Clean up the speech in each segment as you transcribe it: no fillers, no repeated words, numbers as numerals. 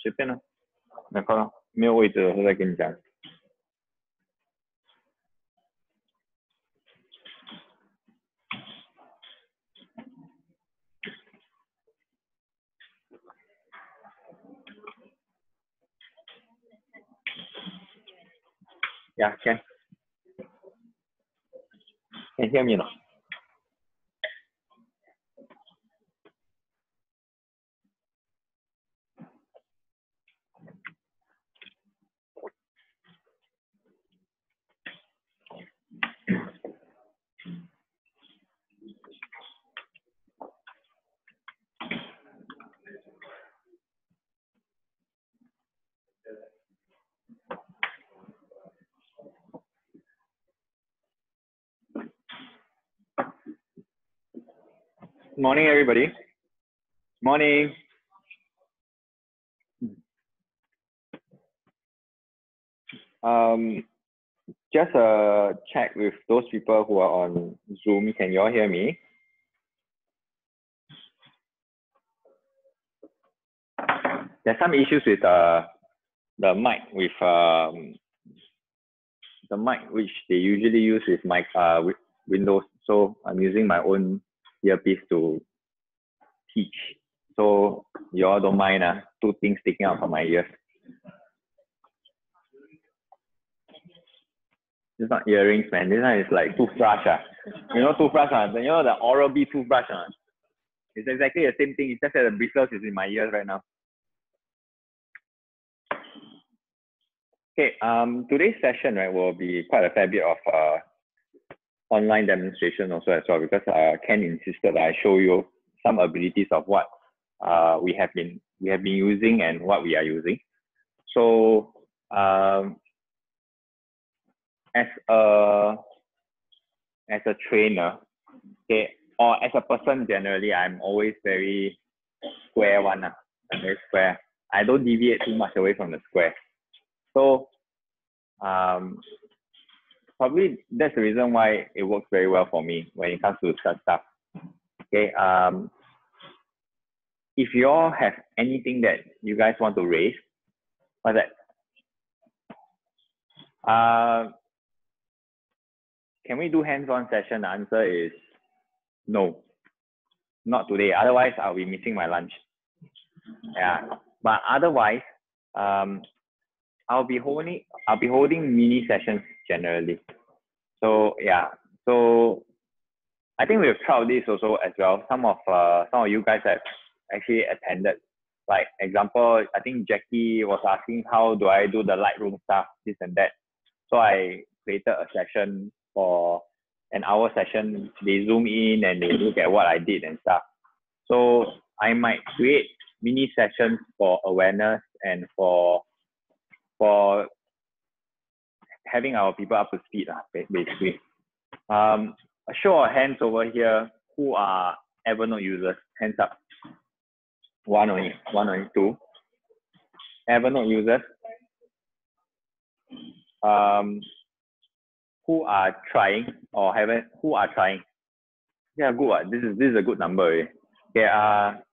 随便咯，那个咯，没有位置我再跟你讲。Yeah, can hear me now? Morning, everybody. Morning. Just check with those people who are on Zoom. Can you all hear me? There's some issues with the mic with the mic which they usually use with my with Windows. So I'm using my own earpiece to teach. So you all don't mind two things sticking out from my ears. It's not earrings, man. This one is like toothbrush. You know toothbrush, you know the Oral-B toothbrush. It's exactly the same thing. It's just that the bristles is in my ears right now. Okay, today's session, right, will be quite a fair bit of online demonstration also as well, because Ken insisted that I show you some abilities of what we have been using and what we are using. So as a trainer, okay, or as a person generally, I'm always very square one. I'm very square. I don't deviate too much away from the square. So probably that's the reason why it works very well for me when it comes to such stuff. Okay. If you all have anything that you guys want to raise, what's that? Can we do hands-on session? The answer is no, not today. Otherwise, I'll be missing my lunch. Yeah, but otherwise, I'll be holding mini sessions generally. So yeah, so I think we've tried this also as well. Some of you guys have actually attended. Like example, I think Jackie was asking how do I do the Lightroom stuff, this and that. So I created a session for an hour session. They zoom in and they look at what I did and stuff. So I might create mini sessions for awareness and for having our people up to speed, basically. A show of hands over here who are Evernote users. Hands up. One only, two. Evernote users. Who are trying or haven't? Who are trying? Yeah, good. This is a good number. Okay.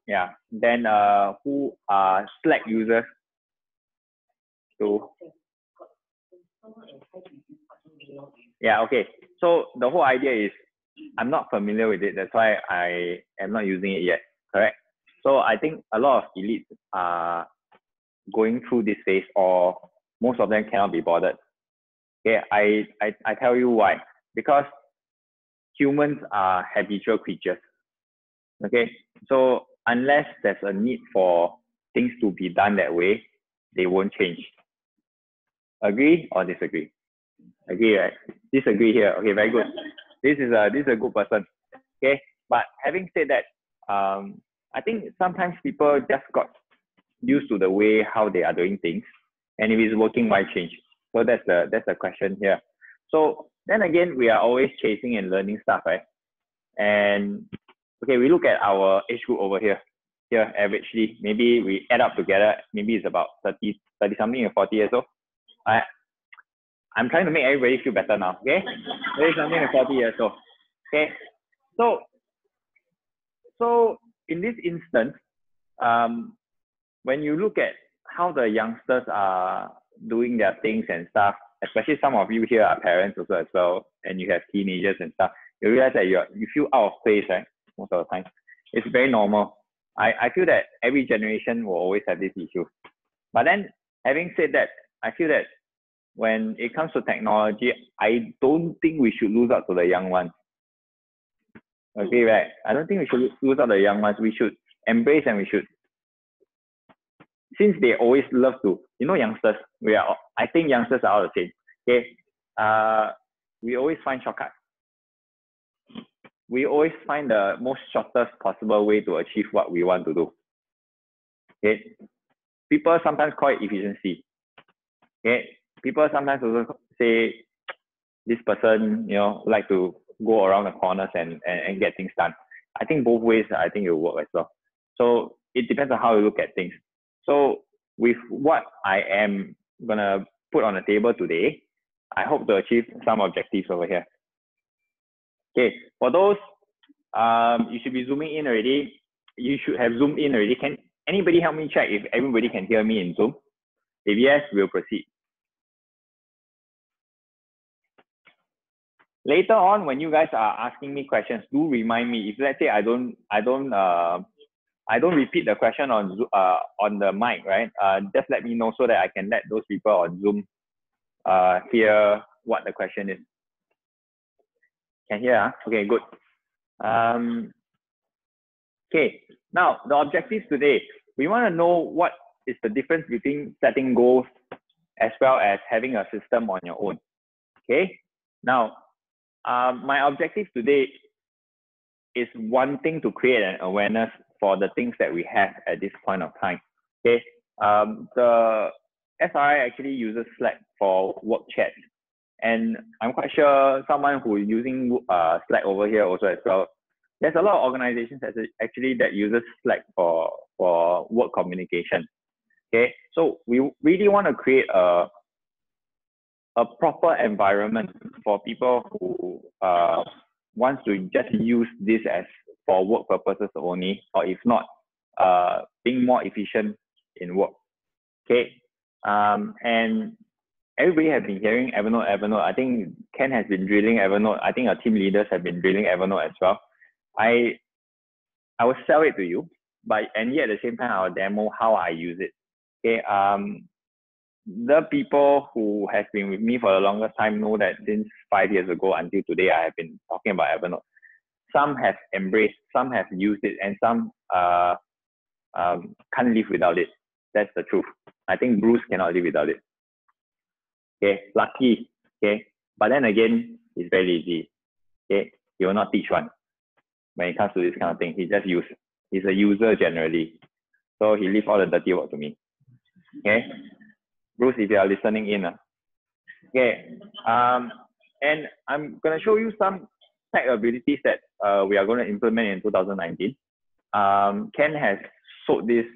Yeah. Then who are Slack users? So yeah, okay. So the whole idea is I'm not familiar with it. That's why I am not using it yet. Correct. So I think a lot of elites are going through this phase, or most of them cannot be bothered. Okay, I tell you why. Because humans are habitual creatures. Okay, so unless there's a need for things to be done that way, they won't change. Agree or disagree? Agree, right? Disagree here. Okay, very good. This is a good person. Okay, but having said that, I think sometimes people just got used to the way how they are doing things, and if it's working, why change? So that's the question here. So then again, we are always chasing and learning stuff, right? And okay, we look at our age group over here. Here, averagely, maybe we add up together, maybe it's about 30 something or 40 years old. I'm trying to make everybody feel better now, okay? 30 something and 40 years old. Okay, so in this instance, when you look at how the youngsters are doing their things and stuff, especially some of you here are parents also as well, and you have teenagers and stuff, you realize that you feel out of place, right? Most of the time. It's very normal. I feel that every generation will always have this issue. But then, having said that, I feel that when it comes to technology, I don't think we should lose out to the young ones. Okay, right? I don't think we should lose out the young ones. We should embrace and we should, since they always love to, youngsters, I think youngsters are all the same. Okay, we always find shortcuts. We always find the most shortest possible way to achieve what we want to do. Okay, people sometimes call it efficiency. Okay, people sometimes also say this person, like to go around the corners and get things done. I think both ways, I think it will work as well. So it depends on how you look at things. So with what I am gonna put on the table today, I hope to achieve some objectives over here. Okay, for those, you should be zooming in already. You should have zoomed in already. Can anybody help me check if everybody can hear me in Zoom? If yes, we'll proceed. Later on, when you guys are asking me questions, do remind me. If let's say I don't repeat the question on the mic, right? Just let me know so that I can let those people on Zoom hear what the question is. Can hear? Huh? Okay, good. Okay, now the objectives today. We want to know what is the difference between setting goals as well as having a system on your own. Okay, now my objective today is wanting to create an awareness for the things that we have at this point of time. Okay, the SRI actually uses Slack for work chats, and I'm quite sure someone who is using Slack over here also as well. There's a lot of organizations that uses Slack for work communication. Okay, so we really want to create a proper environment for people who wants to just use this as for work purposes only, or if not, being more efficient in work. Okay, and everybody has been hearing Evernote. I think Ken has been drilling Evernote. I think our team leaders have been drilling Evernote as well. I will sell it to you, and yet at the same time I will demo how I use it. Okay, the people who have been with me for the longest time know that since 5 years ago until today, I have been talking about Evernote. Some have embraced, some have used it, and some can't live without it. That's the truth. I think Bruce cannot live without it. Okay, lucky. Okay, but then again, he's very lazy. Okay, he will not teach one when it comes to this kind of thing. He just use. He's a user generally, so he leaves all the dirty work to me. Okay, Bruce, if you are listening in, okay, and I'm gonna show you some tech abilities that we are going to implement in 2019. Ken has sold this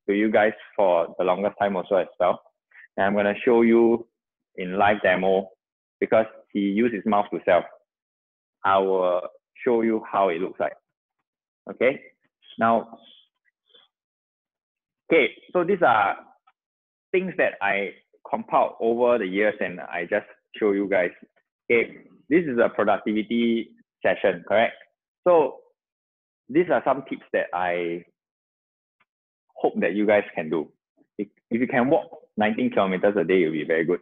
to you guys for the longest time also as well, and I'm gonna show you in live demo because he used his mouth to sell. I will show you how it looks like. Okay, now, okay, so these are things that I compiled over the years and I just show you guys. Okay, this is a productivity session, correct? So these are some tips that I hope that you guys can do. If you can walk 19 kilometers a day, it will be very good.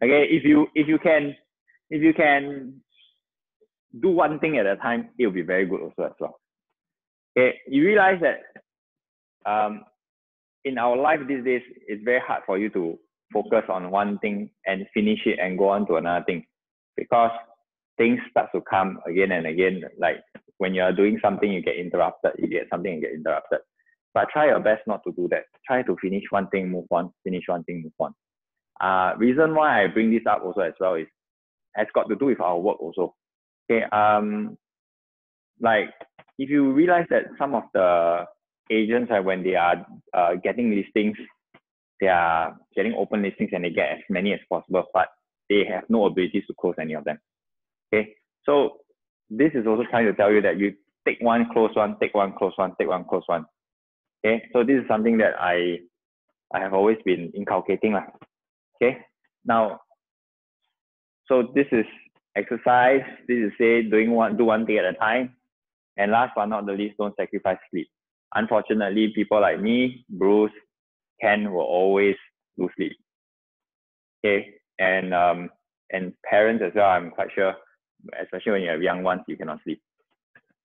Okay, if you can do one thing at a time, it will be very good also as well. Okay, you realize that in our life these days, it's very hard for you to focus on one thing and finish it and go on to another thing, because things start to come again and again. Like when you are doing something, you get interrupted, you get something, you get interrupted. But try your best not to do that. Try to finish one thing, move on, finish one thing, move on. Reason why I bring this up also as well is has got to do with our work also. Okay, like if you realize that some of the agents when they are getting listings, they are getting open listings and they get as many as possible, but they have no abilities to close any of them. Okay, so this is also trying to tell you that you take one, close one, take one, close one, take one, close one. Okay, so this is something that I have always been inculcating lah. Okay, now, so this is exercise. This is say do one thing at a time. And last but not the least, don't sacrifice sleep. Unfortunately, people like me, Bruce, Ken will always lose sleep. Okay, and parents as well, I'm quite sure, especially when you have young ones, you cannot sleep.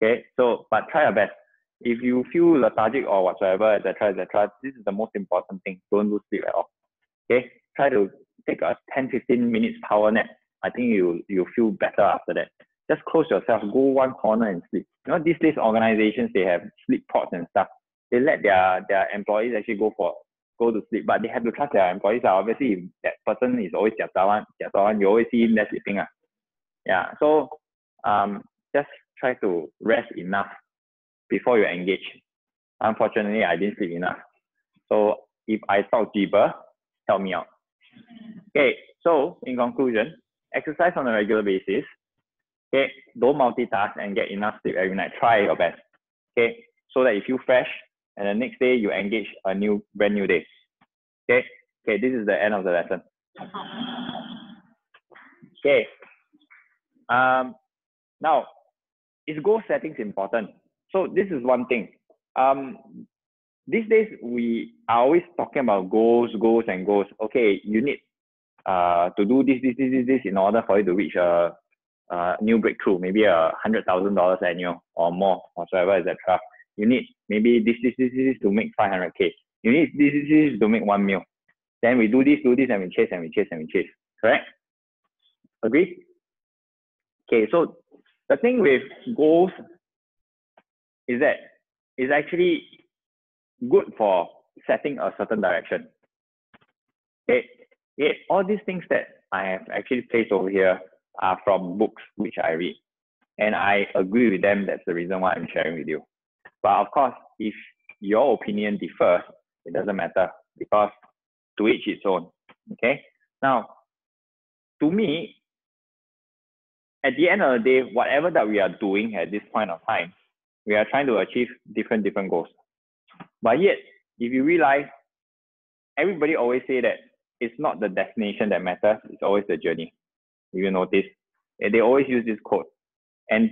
Okay, so but try your best. If you feel lethargic or whatsoever, etc., this is the most important thing. Don't lose sleep at all. Okay, try to take a 10-15 minutes power nap. I think you feel better after that. Just close yourself, go one corner and sleep. You know, these days organizations, they have sleep pods and stuff. They let their employees actually go to sleep, but they have to trust their employees. Obviously, if that person is always jiatawan, you always see him there sleeping. Yeah, so just try to rest enough before you engage. Unfortunately, I didn't sleep enough. So if I talk deeper, help me out. Okay, so in conclusion, exercise on a regular basis. Okay, don't multitask and get enough sleep every night. Try your best. Okay, so that you feel fresh and the next day you engage a brand new day. Okay, this is the end of the lesson. Okay, now, is goal settings important? So this is one thing. These days we are always talking about goals. Okay, you need to do this in order for you to reach a new breakthrough, maybe $100,000 annual or more, whatsoever, etc. You need maybe this to make 500K. You need this to make 1 mil. Then we do this, and we chase. Correct? Agree? Okay, so the thing with goals is that it's actually good for setting a certain direction. Okay, all these things that I have actually placed over here are from books which I read. And I agree with them. That's the reason why I'm sharing with you. But of course, if your opinion differs, it doesn't matter because to each its own. Okay. Now, to me, at the end of the day, whatever that we are doing at this point of time, we are trying to achieve different goals. But yet, if you realize, everybody always say that it's not the destination that matters, it's always the journey. If you notice, they always use this quote. And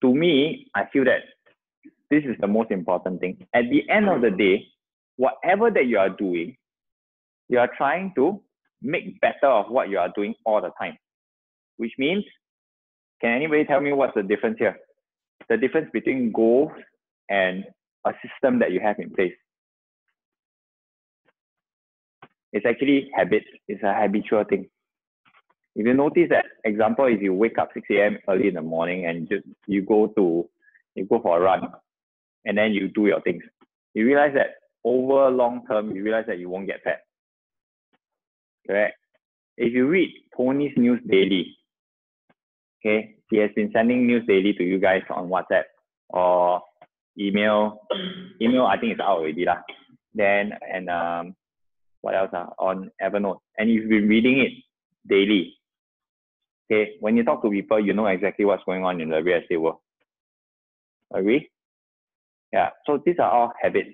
to me, I feel that this is the most important thing. At the end of the day, whatever that you are doing, you are trying to make better of what you are doing all the time. Which means, can anybody tell me what's the difference here? The difference between goals and a system that you have in place. It's actually habits. It's a habitual thing. If you notice that, example, if you wake up 6 a.m. early in the morning and you go for a run and then you do your things, you realize that over long term, you realize that you won't get fat. Correct? If you read Tony's news daily, okay, he has been sending news daily to you guys on WhatsApp or email. Email, I think it's out already lah. Then, and what else? On Evernote. And you've been reading it daily. Okay, when you talk to people, you know exactly what's going on in the real estate world. Agree? Yeah, so these are all habits.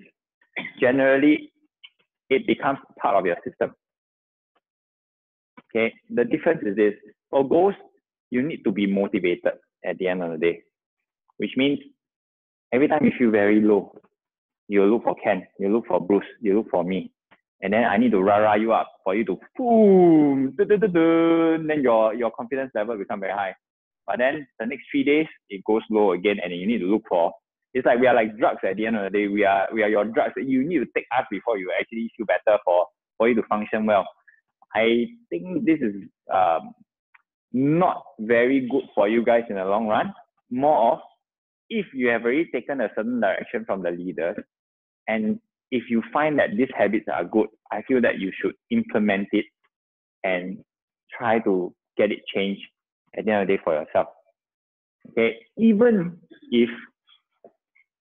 Generally, it becomes part of your system. Okay, the difference is this. For goals, you need to be motivated at the end of the day, which means every time you feel very low, you look for Ken, you look for Bruce, you look for me. And then I need to rah you up for you to boom, then your confidence level become very high. But then the next 3 days, it goes low again, and you need to look for. It's like we are like drugs at the end of the day. We are your drugs. You need to take us before you actually feel better for you to function well. I think this is not very good for you guys in the long run. More of, if you have already taken a certain direction from the leaders, and if you find that these habits are good, I feel that you should implement it and try to get it changed at the end of the day for yourself. Okay, even if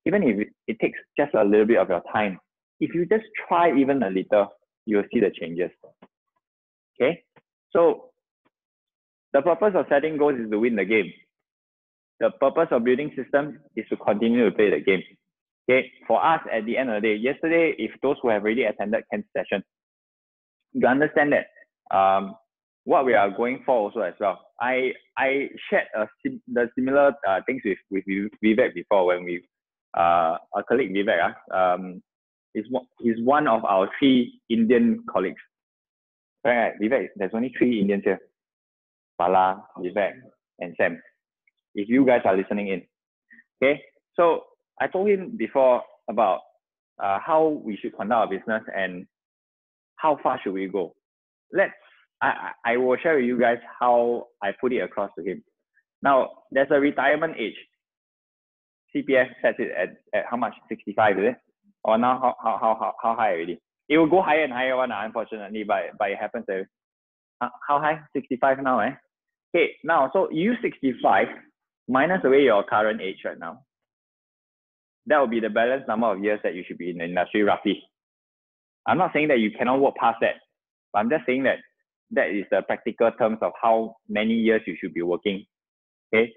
it takes just a little bit of your time, if you just try even a little, you'll see the changes. Okay, so the purpose of setting goals is to win the game. The purpose of building systems is to continue to play the game. Okay, for us at the end of the day, yesterday, if those who have already attended Ken's session, you understand that what we are going for also as well. I shared the similar things with Vivek before when we our colleague Vivek he's one of our 3 Indian colleagues. Right, Vivek, there's only 3 Indians here. Bala, Vivek, and Sam. If you guys are listening in, okay. So I told him before about how we should conduct our business and how far should we go. I will share with you guys how I put it across to him. Now, there's a retirement age. CPF sets it at how much? 65, is it? Or now how high already? It will go higher and higher one, unfortunately, but it happens. How high? 65 now, eh? Okay, now, so you 65 minus away your current age right now. That will be the balanced number of years that you should be in the industry roughly. I'm not saying that you cannot work past that, but I'm just saying that that is the practical terms of how many years you should be working. Okay.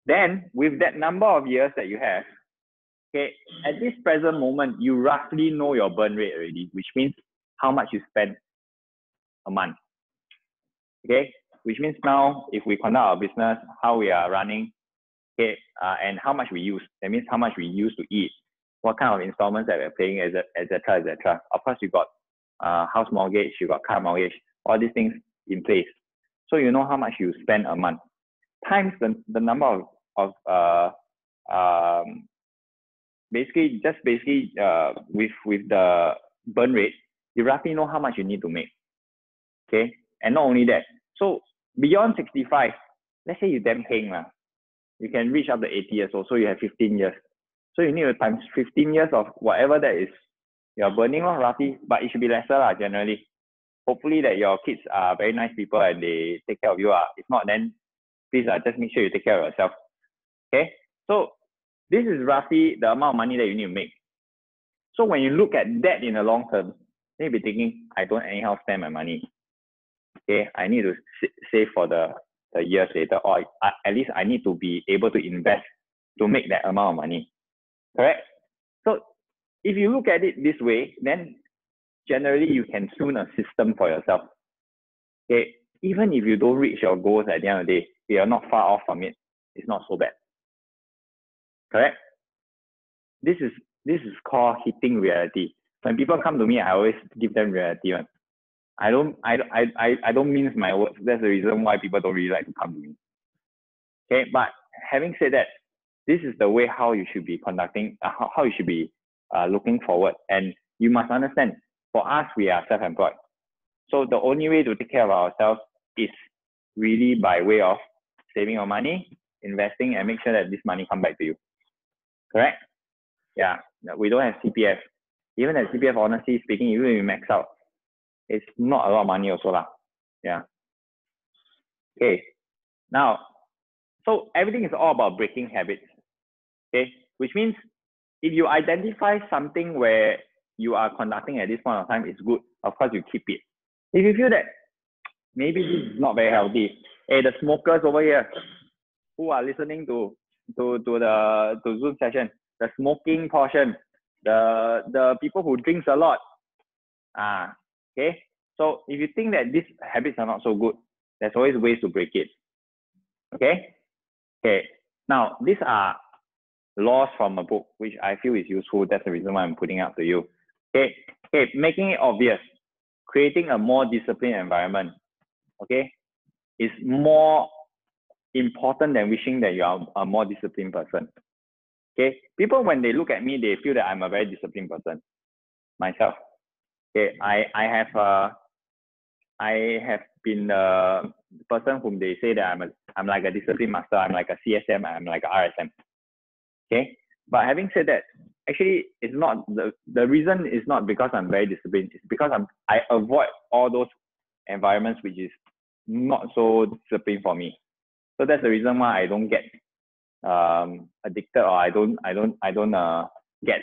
Then with that number of years that you have, okay, at this present moment, you roughly know your burn rate already, which means how much you spend a month. Okay, which means now if we conduct our business, how we are running, okay, and how much we use. That means how much we use to eat, what kind of installments that we're paying, etc., etc. Of course, you got house mortgage, you got car mortgage, all these things in place. So you know how much you spend a month times the number of basically with the burn rate, you roughly know how much you need to make. Okay, and not only that, so beyond 65, let's say you damn heng lah, you can reach up to 80 years old, so you have 15 years. So you need to times 15 years of whatever that is you're burning roughly, but it should be lesser generally. Hopefully that your kids are very nice people and they take care of you. If not, then please just make sure you take care of yourself. Okay, so this is roughly the amount of money that you need to make. So when you look at that in the long term, then you'll be thinking, I don't anyhow spend my money. Okay, I need to save for the years later, or at least I need to be able to invest to make that amount of money. Correct? So if you look at it this way, then generally you can tune a system for yourself. Okay, even if you don't reach your goals at the end of the day, you are not far off from it. It's not so bad. Correct? This is called hitting reality. When people come to me, I always give them reality. I don't mince my words. That's the reason why people don't really like to come to me. Okay, but having said that, this is the way how you should be conducting, how you should be looking forward. And you must understand, for us, we are self-employed. So the only way to take care of ourselves is really by way of saving your money, investing, and make sure that this money come back to you. Correct? Yeah, we don't have CPF. Even at CPF, honestly speaking, even if you max out, it's not a lot of money also lah. Yeah. Okay. Now, so everything is all about breaking habits. Okay, which means if you identify something where you are conducting at this point of time is good, of course you keep it. If you feel that maybe this is not very healthy, hey, the smokers over here who are listening to the Zoom session, the smoking portion, the people who drinks a lot, okay. So if you think that these habits are not so good, there's always ways to break it. Okay. Okay. Now these are laws from a book, which I feel is useful. That's the reason why I'm putting up to you. Okay. Okay. Making it obvious, creating a more disciplined environment, okay, is more important than wishing that you are a more disciplined person. Okay. People, when they look at me, they feel that I'm a very disciplined person myself. Okay. I have been the person whom they say that I'm like a discipline master, I'm like a CSM, I'm like a RSM. Okay, but having said that, actually it's not the reason is not because I'm very disciplined, it's because I avoid all those environments which is not so disciplined for me. So that's the reason why I don't get addicted, or I don't get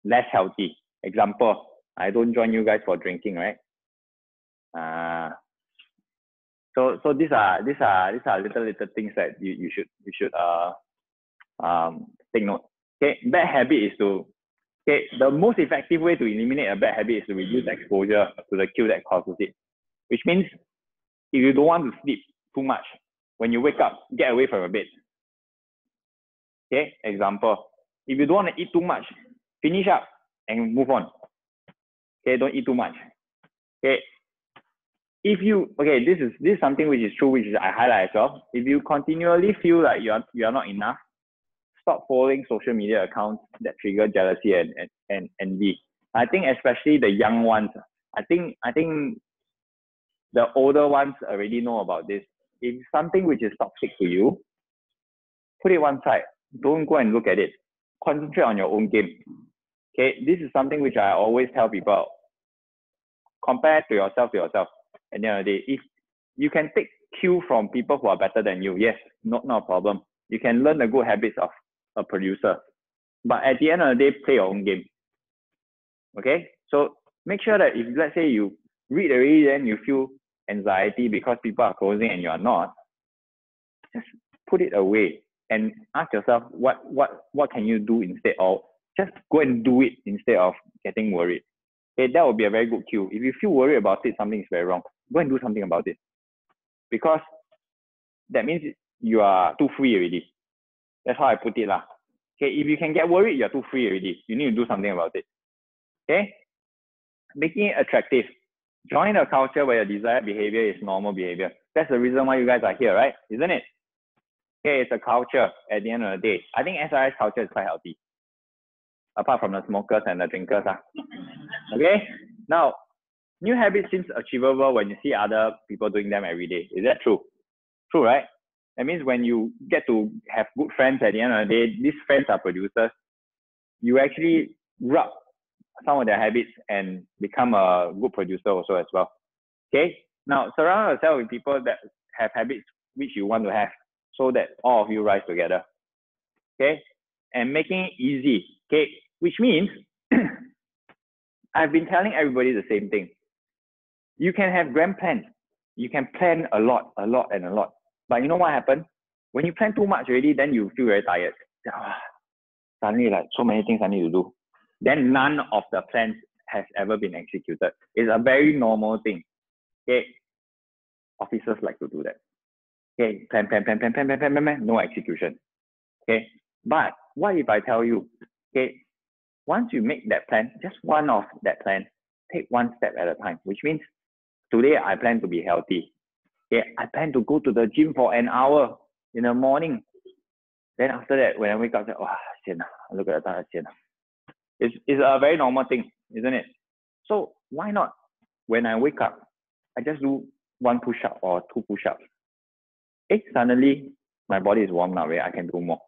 less healthy. Example, I don't join you guys for drinking, right? So these are little things that you should take note. Okay, bad habit is to, okay, the most effective way to eliminate a bad habit is to reduce exposure to the cue that causes it. Which means if you don't want to sleep too much, when you wake up, get away from your bed. Okay, example. If you don't want to eat too much, finish up and move on. Okay, don't eat too much. Okay. If you, okay, this is something which is true, which is I highlight as well. If you continually feel like you are not enough, stop following social media accounts that trigger jealousy and envy. I think especially the young ones. I think the older ones already know about this. If something which is toxic to you, put it one side. Don't go and look at it. Concentrate on your own game. Okay, this is something which I always tell people. Compare to yourself At the end of the day, if you can take cue from people who are better than you, yes, not a problem. You can learn the good habits of a producer. But at the end of the day, play your own game. Okay? So make sure that if, let's say, you read already, then you feel anxiety because people are closing and you are not, just put it away and ask yourself what can you do instead, or just go and do it instead of getting worried. Okay, that would be a very good cue. If you feel worried about it, something is very wrong. Go and do something about it. Because that means you are too free already. That's how I put it lah. Okay, if you can get worried, you're too free already. You need to do something about it. Okay? Making it attractive. Join a culture where your desired behavior is normal behavior. That's the reason why you guys are here, right? Isn't it? Okay, it's a culture at the end of the day. I think SRS culture is quite healthy. Apart from the smokers and the drinkers. Okay? Now, new habits seems achievable when you see other people doing them every day. Is that true? True, right? That means when you get to have good friends at the end of the day, these friends are producers, you actually rub some of their habits and become a good producer also as well. Okay? Now, surround yourself with people that have habits which you want to have so that all of you rise together. Okay? And making it easy. Okay? Which means, I've been telling everybody the same thing. You can have grand plans. You can plan a lot. But you know what happens? When you plan too much already, then you feel very tired. Suddenly, like so many things I need to do. Then none of the plans has ever been executed. It's a very normal thing. Okay, officers like to do that. Okay, plan, no execution. Okay, but what if I tell you, okay, once you make that plan, just one of that plan, take one step at a time, which means today I plan to be healthy. Okay, I plan to go to the gym for an hour in the morning. Then after that, when I wake up, I say, oh, look at the time, it's a very normal thing, isn't it? So why not? When I wake up, I just do one push-up or two push-ups. Suddenly my body is warm now, right? I can do more.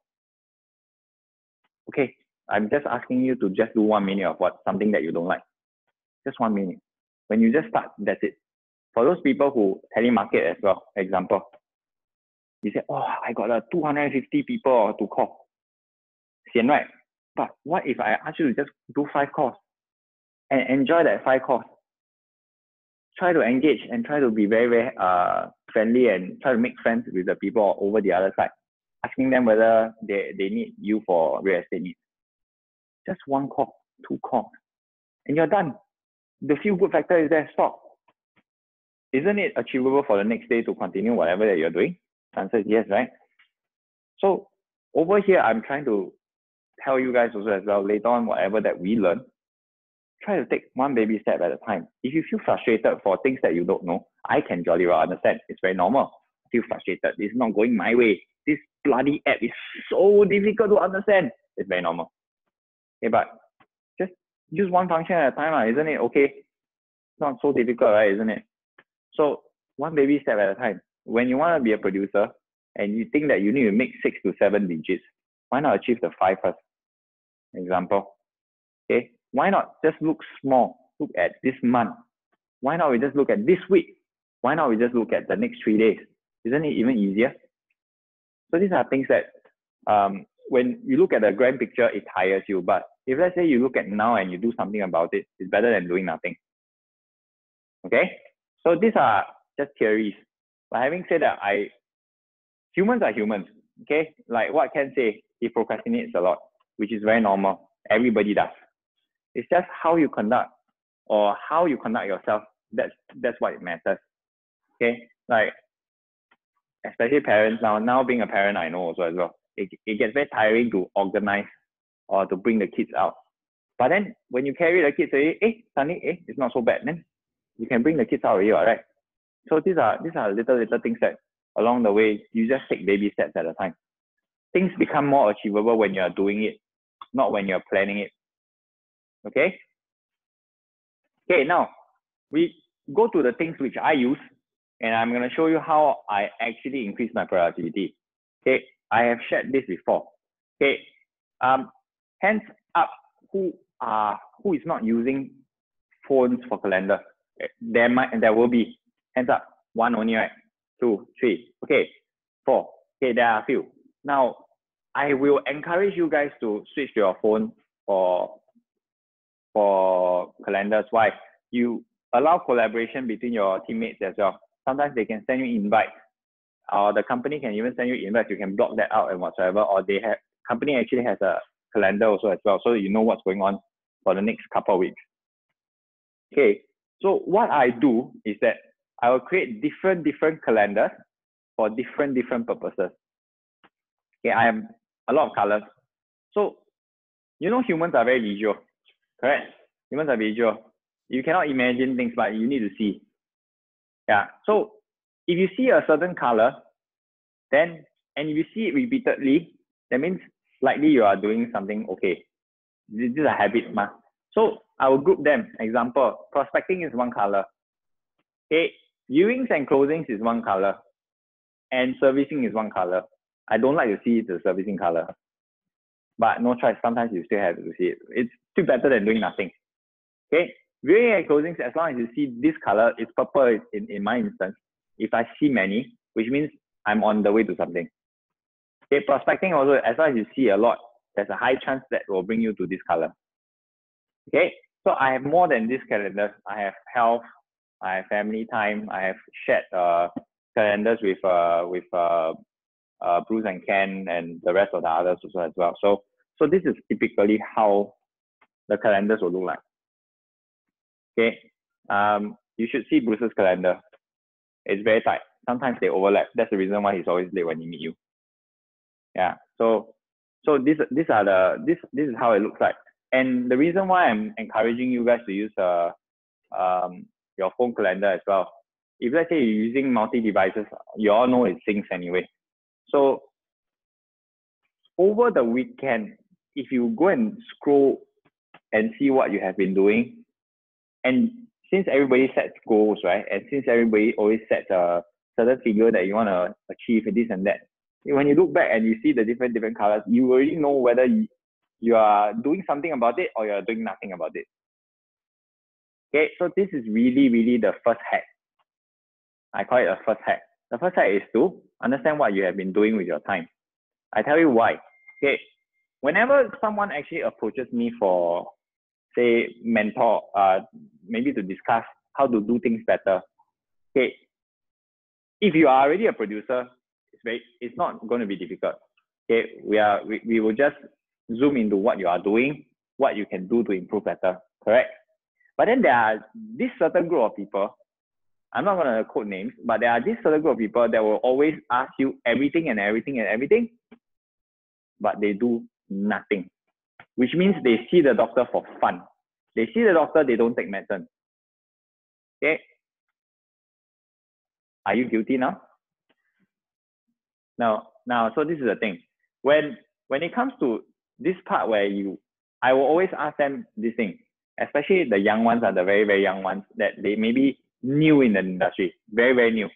Okay, I'm just asking you to just do 1 minute of something that you don't like. Just 1 minute. When you just start, that's it. For those people who telemarket as well, example, you say, oh, I got 250 people to call. Sian, right? But what if I ask you to just do 5 calls and enjoy that 5 calls? Try to engage and try to be very, very friendly and try to make friends with the people over the other side, asking them whether they need you for real estate needs. Just 1 call, 2 calls, and you're done. The feel good factor is there. Stop. Isn't it achievable for the next day to continue whatever that you're doing? The answer is yes, right? So over here, I'm trying to tell you guys also as well, later on, whatever that we learn, try to take one baby step at a time. If you feel frustrated for things that you don't know, I can jolly well understand. It's very normal. I feel frustrated. It's not going my way. This bloody app is so difficult to understand. It's very normal. Okay, but just use one function at a time, isn't it? Okay. It's not so difficult, right? Isn't it? So one baby step at a time. When you want to be a producer and you think that you need to make 6 to 7 digits, why not achieve the 5 first? Example. Okay. Why not just look small? Look at this month. Why not we just look at this week? Why not we just look at the next 3 days? Isn't it even easier? So these are things that when you look at the grand picture, it tires you. But if let's say you look at now and you do something about it, it's better than doing nothing. Okay? So these are just theories. But having said that, humans are humans. Okay? Like what Ken say, he procrastinates a lot. which is very normal. Everybody does. It's just how you conduct or how you conduct yourself. That's what it matters. Okay, like especially parents now being a parent, I know also as well. It gets very tiring to organize or to bring the kids out. But then when you carry the kids away, suddenly it's not so bad. Then you can bring the kids out already, right? So these are little things that along the way you just take baby steps at a time. Things become more achievable when you are doing it, not when you're planning it. Okay? Okay, now we go to the things which I use, and I'm going to show you how I actually increase my productivity. Okay, I have shared this before. Okay, hands up who is not using phones for calendar. There will be hands up. One only, right? 2, 3. Okay, 4. Okay, there are a few. Now, I will encourage you guys to switch to your phone for calendars. Why? You allow collaboration between your teammates as well. Sometimes they can send you invites, or the company can even send you invites. You can block that out and whatsoever, or company actually has a calendar also as well, so you know what's going on for the next couple of weeks. Okay, so what I do is that I will create different calendars for different purposes. Okay, I have a lot of colors. So, you know, humans are very visual, correct? Humans are visual. You cannot imagine things, but you need to see. Yeah, so if you see a certain color, then, and if you see it repeatedly, that means likely you are doing something okay. This is a habit. So I will group them. Example, prospecting is one color. Okay, viewings and closings is one color. And servicing is one color. I don't like to see the servicing color. But no choice, sometimes you still have to see it. It's still better than doing nothing. Okay, viewing and closings, as long as you see this color, it's purple in my instance. If I see many, which means I'm on the way to something. Okay, prospecting also, as long as you see a lot, there's a high chance that will bring you to this color. Okay, so I have more than these calendars. I have health, I have family time, I have shared calendars with Bruce and Ken and the rest of the others also as well. So this is typically how the calendars will look like. Okay, you should see Bruce's calendar. It's very tight. Sometimes they overlap. That's the reason why he's always late when he meet you. Yeah. So this is how it looks like. And the reason why I'm encouraging you guys to use your phone calendar as well. If let's say you're using multi-devices, you all know it syncs anyway. So over the weekend, if you go and scroll and see what you have been doing, and since everybody sets goals, right? And since everybody always sets a certain figure that you want to achieve this and that, when you look back and you see the different colors, you already know whether you are doing something about it or you're doing nothing about it. Okay, so this is really the first hack. I call it a first hack. The first hack is to understand what you have been doing with your time. I tell you why. Okay, whenever someone actually approaches me for, say, mentor, maybe to discuss how to do things better. Okay, if you are already a producer, it's not going to be difficult. Okay, we will just zoom into what you are doing, what you can do to improve better, correct? But then there are this certain group of people, I'm not going to quote names, but there are this certain group of people that will always ask you everything, but they do nothing, which means they see the doctor for fun. They see the doctor, they don't take medicine. Okay? Are you guilty now? Now, so this is the thing. When it comes to this part where I will always ask them this thing, especially the young ones, are the very young ones that they may be new in the industry, very new,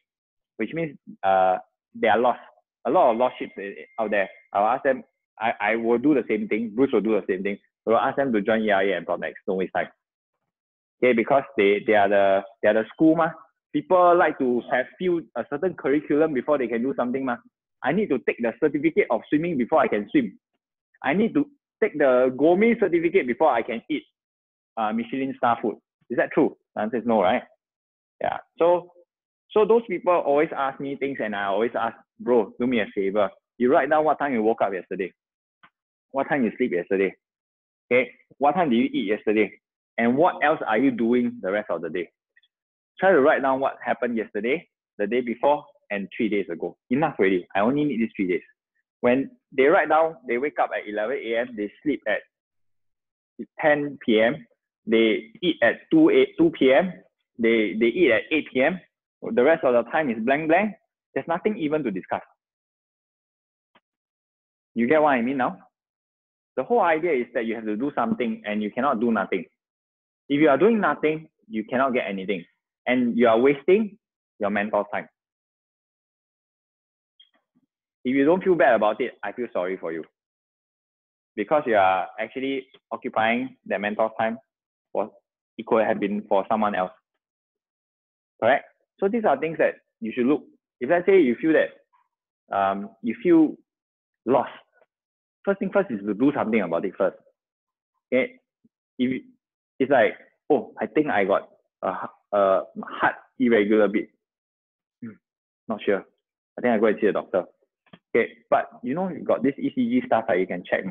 which means they are lost. A lot of lost ships out there. I'll ask them, I will do the same thing. Bruce will do the same thing. We'll ask them to join EIA and PropNex. Don't waste time. Okay, because they are the school ma. People like to have a certain curriculum before they can do something ma. I need to take the certificate of swimming before I can swim. I need to take the gourmet certificate before I can eat Michelin star food. Is that true? The answer is no, right? Yeah. So those people always ask me things, and I always ask, bro, do me a favor. You write down what time you woke up yesterday. what time you sleep yesterday? Okay, what time did you eat yesterday? And what else are you doing the rest of the day? Try to write down what happened yesterday, the day before, and 3 days ago. Enough already. I only need these 3 days. When they write down, they wake up at 11 a.m., they sleep at 10 p.m., they eat at 2 p.m., they eat at 8 p.m., the rest of the time is blank. There's nothing even to discuss. You get what I mean now? The whole idea is that you have to do something and you cannot do nothing. If you are doing nothing, you cannot get anything. And you are wasting your mentor's time. If you don't feel bad about it, I feel sorry for you. Because you are actually occupying that mentor's time for it could have been for someone else. Correct? So these are things that you should look. If let's say you feel that you feel lost, first thing first is to do something about it first. Okay? If it's like, oh, I think I got a heart irregular beat. Not sure. I think I go and see a doctor. Okay, but you know, you got this ECG stuff that you can check.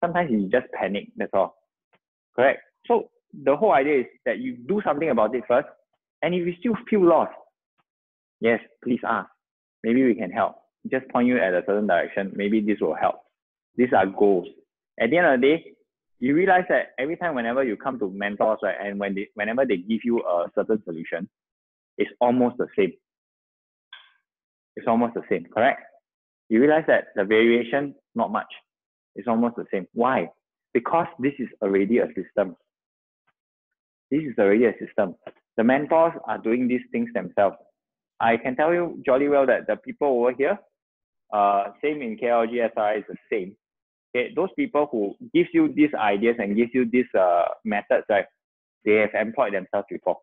Sometimes you just panic, that's all. Correct? So the whole idea is that you do something about it first. And if you still feel lost, yes, please ask. Maybe we can help. Just point you at a certain direction. Maybe this will help. These are goals. At the end of the day, you realize that every time whenever you come to mentors, right, and whenever they give you a certain solution, it's almost the same. It's almost the same, correct? You realize that the variation, not much. It's almost the same. Why? Because this is already a system. This is already a system. The mentors are doing these things themselves. I can tell you jolly well that the people over here, same in KLG, SRI is the same. Okay, those people who gives you these ideas and gives you these methods, right? They have employed themselves before.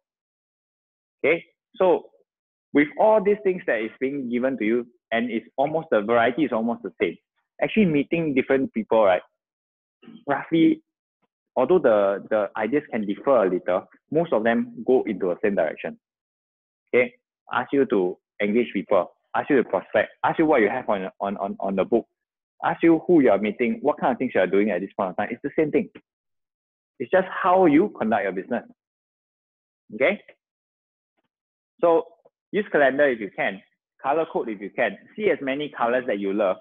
Okay, so with all these things that is being given to you, and it's almost the variety is almost the same. Actually, meeting different people, right? Roughly, although the ideas can differ a little, most of them go into the same direction. Okay, ask you to engage people, ask you to prospect, ask you what you have on the book, ask you who you are meeting, what kind of things you are doing at this point of time. It's the same thing. It's just how you conduct your business. Okay, so use calendar if you can, color code if you can, see as many colors that you love.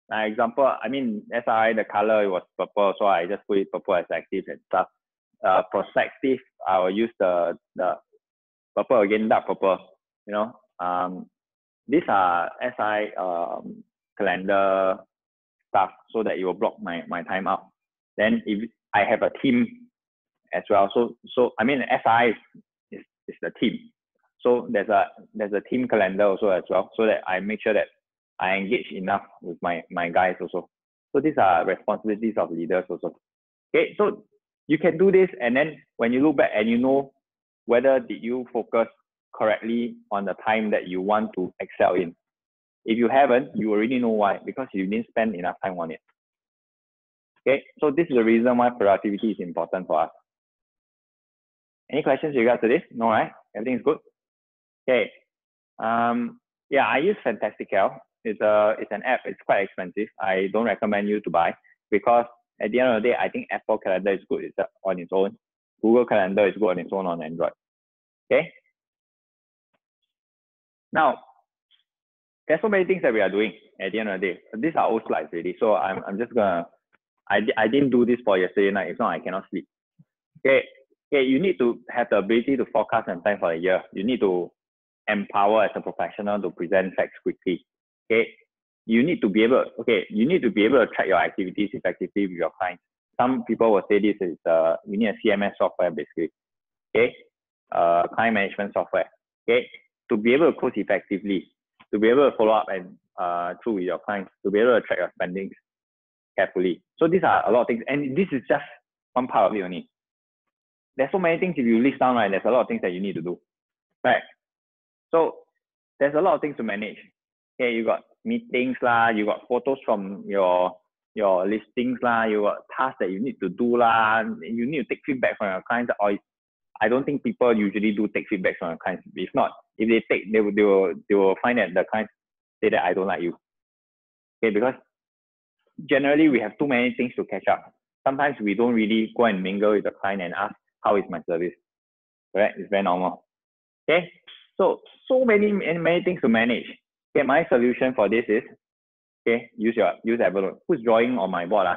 Example, I mean, SRI, the color was purple, so I just put it purple as active and stuff. Prospective, I will use the purple again, dark purple. You know, these are SI calendar stuff so that it will block my time out. Then if I have a team as well, so I mean SI is the team. So there's a team calendar also as well, so that I make sure that I engage enough with my guys also. So these are responsibilities of leaders also. Okay, so you can do this, and then when you look back and you know whether did you focus correctly on the time that you want to excel in. If you haven't, you already know why, because you didn't spend enough time on it. Okay, so this is the reason why productivity is important for us. Any questions regarding this? No, right? Everything is good? Okay. Yeah, I use Fantastical. It's an app. It's quite expensive. I don't recommend you to buy because at the end of the day, I think Apple Calendar is good on its own. Google Calendar is good on its own on Android. Okay. Now, there's so many things that we are doing at the end of the day. These are old slides already. So I'm just gonna, I didn't do this for yesterday night. If not, I cannot sleep. Okay. Okay. You need to have the ability to forecast and plan for a year. You need to empower as a professional to present facts quickly. Okay. You need to be able, you need to be able to track your activities effectively with your clients. Some people will say this is, you need a CMS software basically. Okay. Client management software. Okay. To be able to close effectively, to be able to follow up and through with your clients, to be able to track your spendings carefully. So these are a lot of things, and this is just one part of it only. There's so many things if you list down, right? There's a lot of things that you need to do, right? So there's a lot of things to manage. Okay, you got meetings lah, you got photos from your listings lah, you got tasks that you need to do lah, you need to take feedback from your clients. Or I don't think people usually do take feedback from your clients. If not, if they take, they will find that the clients say that I don't like you. Okay, because generally we have too many things to catch up. Sometimes we don't really go and mingle with the client and ask, how is my service? Correct? It's very normal. Okay. So many things to manage. Okay. My solution for this is, okay, use Evernote. Who's drawing on my board?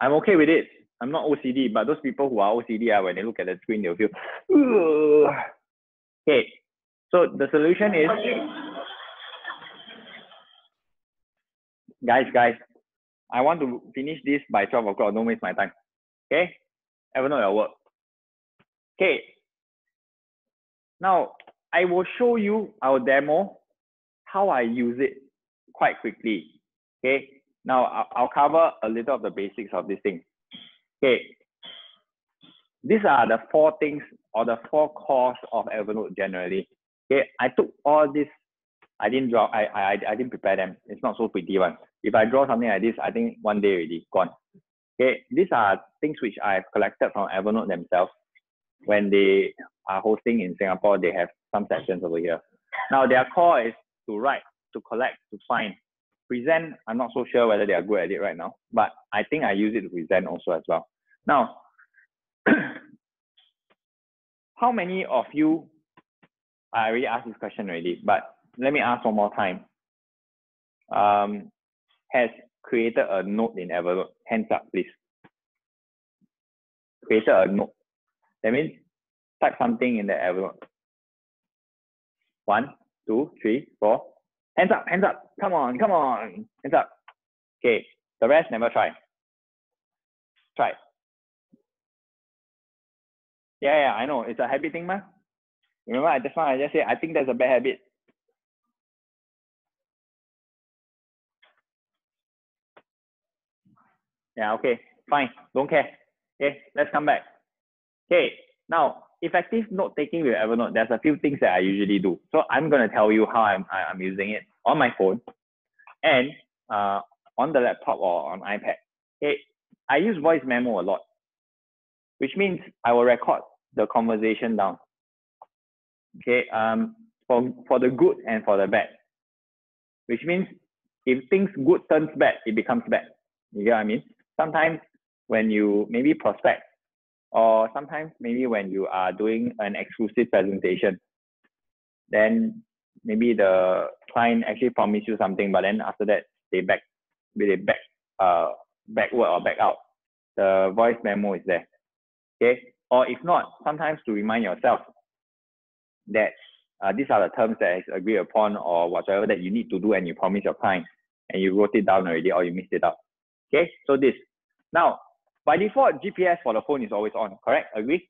I'm okay with it. I'm not OCD, but those people who are OCD, when they look at the screen, they'll feel, ugh. Okay. So the solution is, guys, I want to finish this by 12 o'clock. Don't waste my time. Okay. Evernote your work. Okay. Now, I will show you our demo, how I use it quite quickly. Okay. Now, I'll cover a little of the basics of this thing. Okay. These are the 4 things or the 4 cores of Evernote generally. Okay. I took all this. I didn't draw. I didn't prepare them. It's not so pretty one. If I draw something like this, I think one day already gone. Okay. These are things which I've collected from Evernote themselves. When they are hosting in Singapore, they have some sections over here. Now, their core is to write, to collect, to find. Present, I'm not so sure whether they are good at it right now, but I think I use it to present also as well. Now, how many of you, I already asked this question already, but let me ask one more time, has created a note in Evernote? Hands up, please. Created a note. That means type something in the Evernote. 1, 2, 3, 4. Hands up, hands up. Come on, hands up. Okay, the rest never try. Try. Yeah, I know. It's a habit thing, man. Remember, I just said, I think that's a bad habit. Yeah, okay, fine. Don't care. Okay, let's come back. Okay, now, effective note taking with Evernote, there's a few things that I usually do. So I'm going to tell you how I'm using it on my phone and on the laptop or on iPad. Okay, I use voice memo a lot, which means I will record the conversation down. Okay, for the good and for the bad, which means if things good turns bad, it becomes bad. You get what I mean? Sometimes when you maybe prospect, or sometimes maybe when you are doing an exclusive presentation, then maybe the client actually promised you something, but then after that they backward or back out. The voice memo is there. Okay, or if not, sometimes to remind yourself that these are the terms that is agreed upon or whatever that you need to do and you promise your client and you wrote it down already or you missed it out. Okay, so this. Now, by default, GPS for the phone is always on, correct? Agree?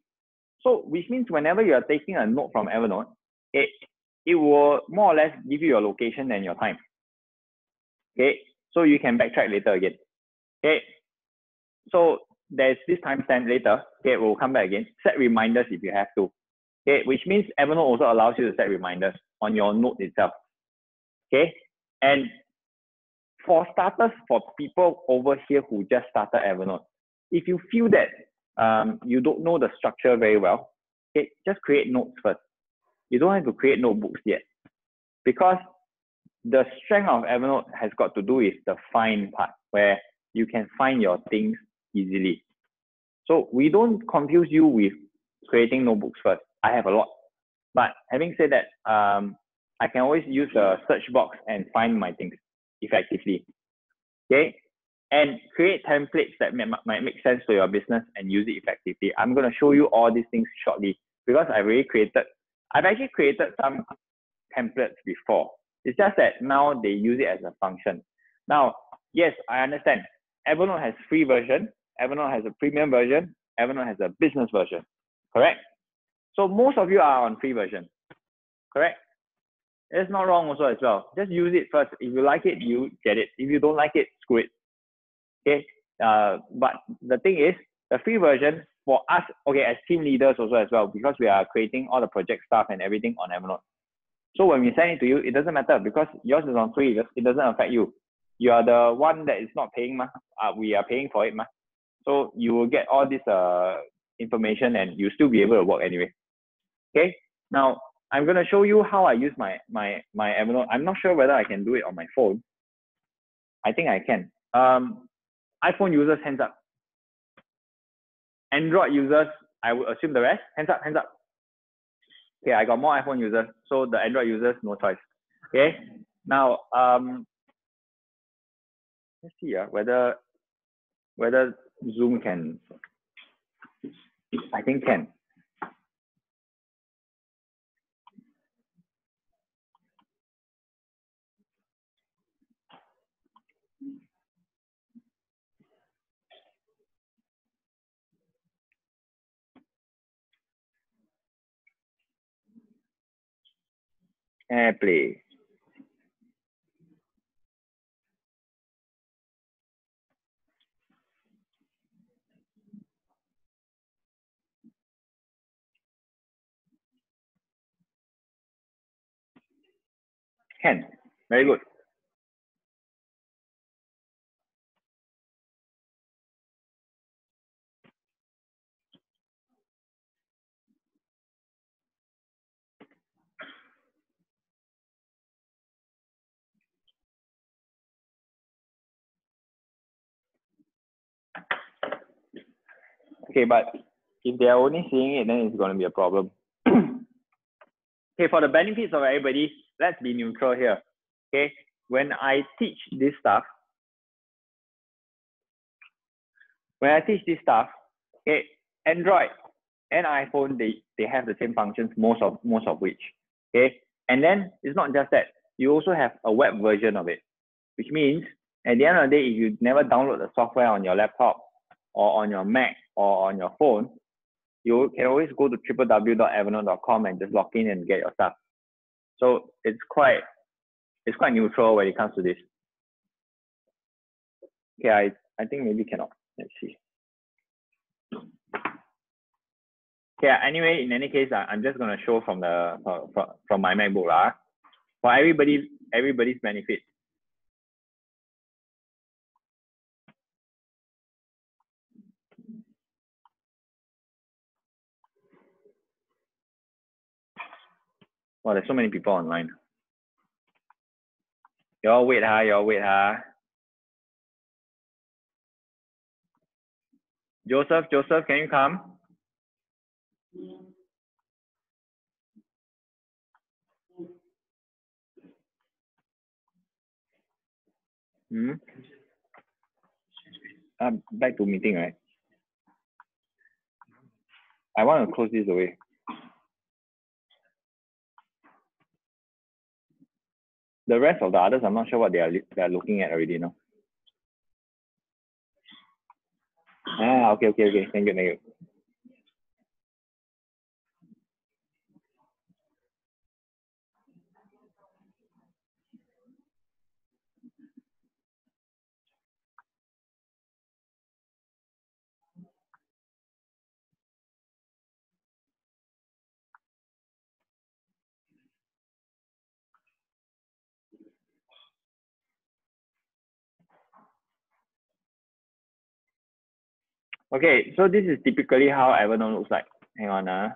So, which means whenever you are taking a note from Evernote, it will more or less give you your location and your time. Okay, so you can backtrack later again. Okay, so there's this timestamp later. Okay, we'll come back again. Set reminders if you have to. Okay, which means Evernote also allows you to set reminders on your note itself. Okay, and for starters, for people over here who just started Evernote, if you feel that you don't know the structure very well, okay, just create notes first. You don't have to create notebooks yet, because the strength of Evernote has got to do with the find part, where you can find your things easily. So we don't confuse you with creating notebooks first. I have a lot, but having said that, I can always use the search box and find my things effectively. Okay, and create templates that might make sense to your business and use it effectively. I'm going to show you all these things shortly because I've actually created some templates before. It's just that now they use it as a function. Now, yes, I understand. Evernote has free version. Evernote has a premium version. Evernote has a business version. Correct? So most of you are on free version. Correct? It's not wrong also as well. Just use it first. If you like it, you get it. If you don't like it, screw it. Okay. But the thing is, the free version for us, okay, as team leaders also as well, because we are creating all the project stuff and everything on Evernote. So when we send it to you, it doesn't matter because yours is on free. It doesn't affect you. You are the one that is not paying, we are paying for it, So you will get all this information and you'll still be able to work anyway. Okay. Now, I'm gonna show you how I use my Evernote. I'm not sure whether I can do it on my phone. I think I can. iPhone users, hands up. Android users, I would assume the rest. Hands up, hands up. Okay, I got more iPhone users, so the Android users, no choice. Okay, now let's see whether Zoom can. I think can. AirPlay. Can. Very good. Okay, but if they're only seeing it, then it's going to be a problem. Okay, for the benefits of everybody, let's be neutral here. Okay, when I teach this stuff, okay, Android and iPhone, they have the same functions, most of which. Okay, and then it's not just that. You also have a web version of it, which means at the end of the day, if you never download the software on your laptop or on your Mac or on your phone, you can always go to www.evernote.com and just log in and get your stuff. So it's quite neutral when it comes to this. Okay, I think maybe cannot. Let's see. Okay, anyway, in any case, I'm just gonna show from the from my MacBook for everybody's benefit. Wow, there's so many people online. Y'all wait, Joseph, can you come? Back to meeting, right? I want to close this away. The rest of the others, I'm not sure what they are looking at already now. Okay. Thank you. Okay, so this is typically how Evernote looks like. Hang on.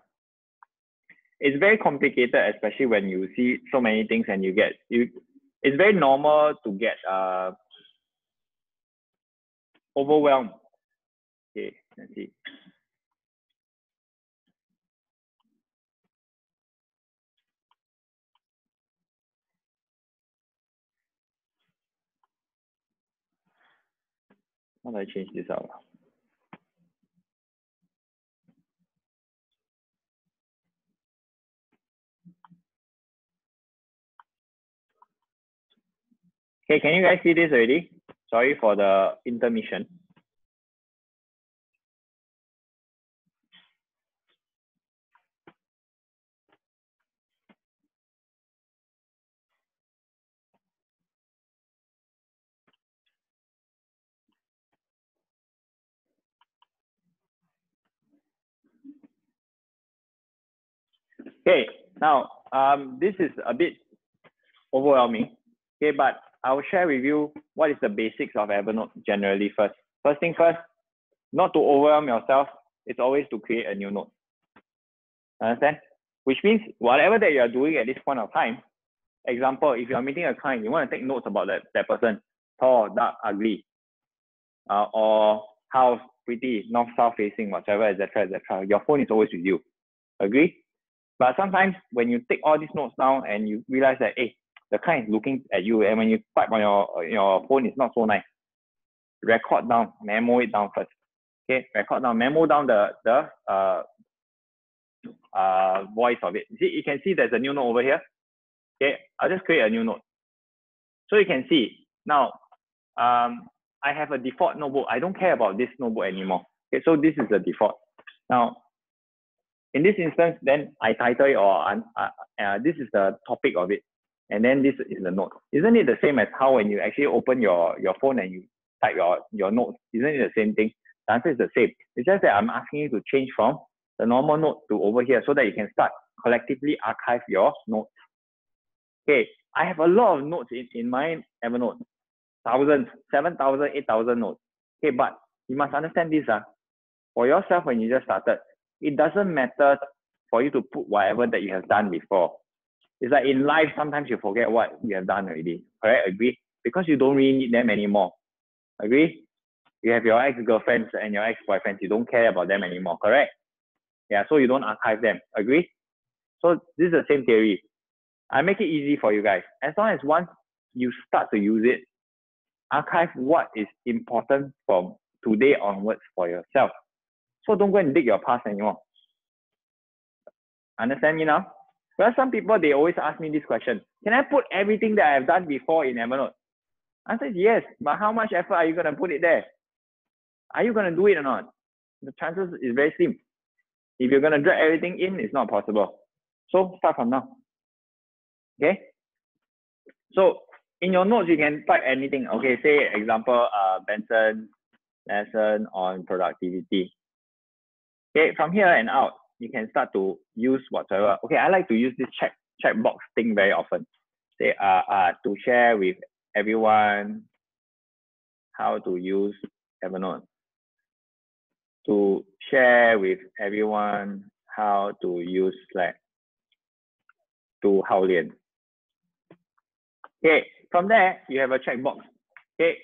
It's very complicated, especially when you see so many things and it's very normal to get overwhelmed. Okay, let's see. How do I change this out? Okay, can you guys see this already? Sorry for the intermission. Okay, now this is a bit overwhelming. Okay, but I'll share with you what is the basics of Evernote generally first. First thing first, not to overwhelm yourself, it's always to create a new note. Understand? which means whatever that you're doing at this point of time, example, if you're meeting a client, you want to take notes about that person, tall, dark, ugly, or house, pretty, north, south facing, whatever, etc., etc. Your phone is always with you. Agree? But sometimes when you take all these notes down and you realize that, hey, the client is looking at you, and when you type on your phone, it's not so nice. Record down, memo it down first. Okay, record down, memo down the voice of it. See, you can see there's a new note over here. Okay, I'll just create a new note. So you can see now, I have a default notebook. I don't care about this notebook anymore. Okay, so this is the default. Now, in this instance, then I title it, or this is the topic of it, and then this is the note. Isn't it the same as how when you actually open your phone and you type your notes? Isn't it the same thing? The answer is the same. It's just that I'm asking you to change from the normal note to over here so that you can start collectively archive your notes. Okay, I have a lot of notes in my Evernote. Thousands, 7,000, 8,000 notes. Okay, but you must understand this. For yourself, when you just started, it doesn't matter for you to put whatever that you have done before. It's like in life, sometimes you forget what you have done already. Correct? Agree? Because you don't really need them anymore. Agree? You have your ex-girlfriends and your ex-boyfriends. You don't care about them anymore. Correct? Yeah, so you don't archive them. Agree? So this is the same theory. I make it easy for you guys. As long as once you start to use it, archive what is important from today onwards for yourself. So don't go and dig your past anymore. Understand me now? Well, some people, they always ask me this question. Can I put everything that I have done before in Evernote? Answer is yes, but how much effort are you going to put it there? Are you going to do it or not? The chances is very slim. If you're going to drag everything in, it's not possible. So start from now. Okay? So in your notes, you can type anything. Okay, say example, Benson lesson on productivity. Okay, from here and out, you can start to use whatsoever. Okay, I like to use this checkbox thing very often. Say to share with everyone how to use Evernote. To share with everyone how to use Slack. To Hao Lian. Okay, from there, you have a checkbox. Okay,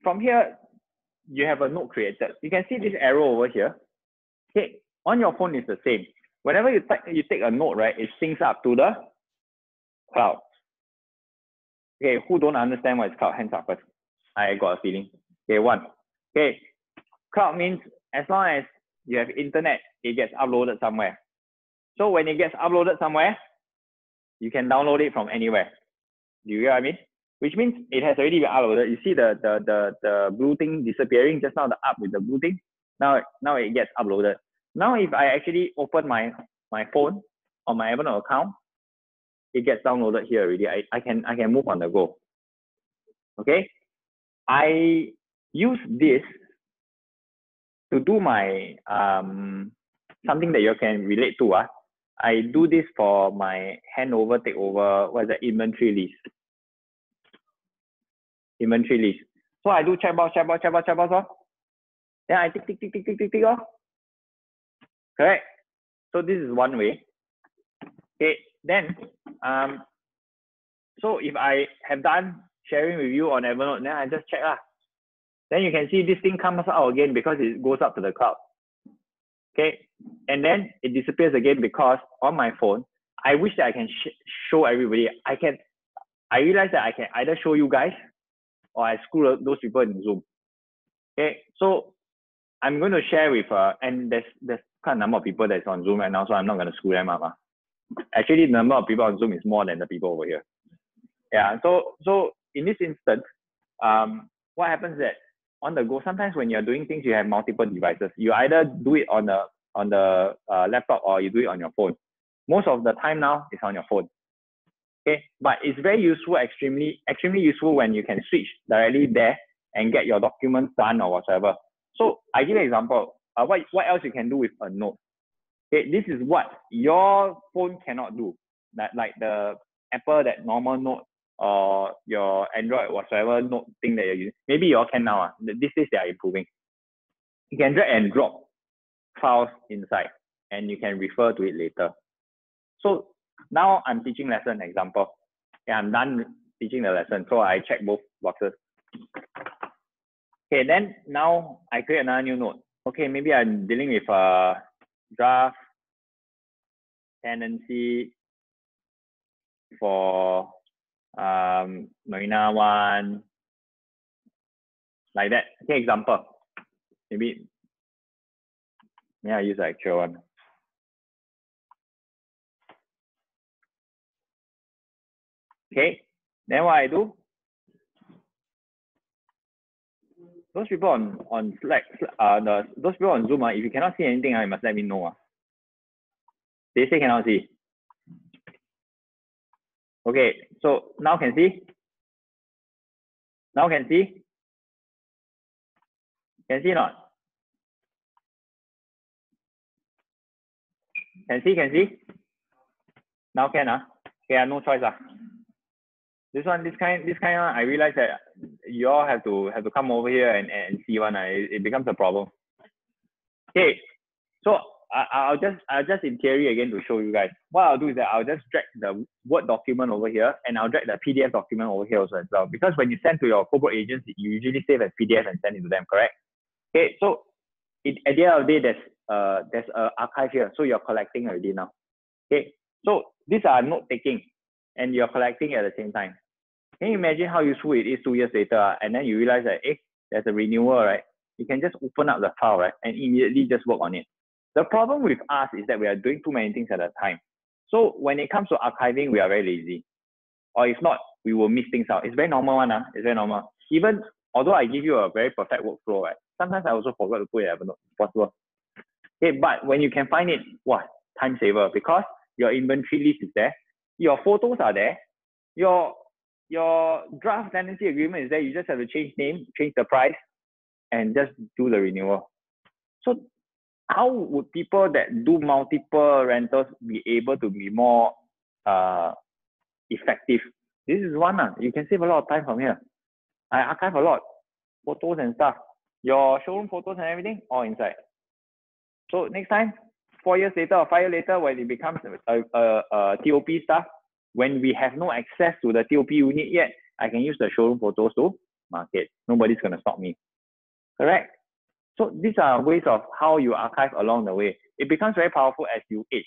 from here, you have a note created. You can see this arrow over here. Okay, on your phone is the same. Whenever you take a note, right, it syncs up to the cloud. Okay, who don't understand what is cloud? Hands up first. I got a feeling. Okay, one. Okay, cloud means as long as you have internet, it gets uploaded somewhere. So when it gets uploaded somewhere, you can download it from anywhere. Do you get what I mean? Which means it has already been uploaded. You see the blue thing disappearing just now, the up with the blue thing. Now it gets uploaded. Now if I actually open my phone on my Evernote account, it gets downloaded here already. I can move on the go. Okay, I use this to do my something that you can relate to. I do this for my handover, takeover, what is that, inventory list. Inventory list. So I do checkbox. Then I tick off. Correct? So this is one way. Okay, then so if I have done sharing with you on Evernote, then I just check lah. Then you can see this thing comes out again because it goes up to the cloud. Okay, and then it disappears again because on my phone, I wish that I can show everybody. I realize that I can either show you guys or I screw those people in Zoom. Okay, so I'm going to share with and there's kind of number of people that's on Zoom right now, so I'm not going to screw them up. Actually, the number of people on Zoom is more than the people over here. Yeah, so in this instance, what happens is that on the go, sometimes when you're doing things, you have multiple devices. You either do it on the laptop or you do it on your phone. Most of the time now, it's on your phone. Okay, but it's very useful, extremely useful when you can switch directly there and get your documents done or whatever. So I give you an example. What else you can do with a note? Okay, this is what your phone cannot do. Like the Apple, that normal note, or your Android, whatsoever note thing that you're using. Maybe you all can now. These days they are improving. You can drag and drop files inside. and you can refer to it later. So now I'm teaching lesson example. Okay, I'm done teaching the lesson. So I check both boxes. Okay, then now I create another new note. Okay, maybe I'm dealing with a draft tenancy for Marina 1, like that. Okay, example. Maybe I use the actual one. Okay, then what I do, those people on Slack, those people on Zoom, if you cannot see anything, you must let me know. They say cannot see. Okay, so now can see? Now can see? Can see not? Can see, can see? Now can, okay, no choice. This kind, I realize that you all have to come over here and see one. It becomes a problem. Okay, so I'll just in theory again to show you guys. What I'll do is that I'll just drag the Word document over here, and I'll drag the PDF document over here also as well. Because when you send to your corporate agents, you usually save as PDF and send it to them, correct? Okay, so at the end of the day, there's an archive here, so you're collecting already now. Okay, so these are note taking, and you're collecting at the same time. Can you imagine how useful it is 2 years later, and then you realize that there's a renewal, right? You can just open up the file, right, and immediately just work on it. The problem with us is that we are doing too many things at a time. So when it comes to archiving, we are very lazy, or if not, we will miss things out. It's very normal one, It's very normal. Even although I give you a very perfect workflow, right? Sometimes I also forgot to put it as possible. Okay, but when you can find it, what time saver, because your inventory list is there, your photos are there, your draft tenancy agreement is there. You just have to change name, change the price, and just do the renewal. So how would people that do multiple rentals be able to be more effective? This is one. You can save a lot of time from here. I archive a lot, photos and stuff. Your showroom photos and everything, all inside. So next time, 4 years later or 5 years later, when it becomes a TOP stuff, when we have no access to the TOP unit yet, I can use the showroom photos to market. Nobody's going to stop me. Correct? So these are ways of how you archive along the way. It becomes very powerful as you age,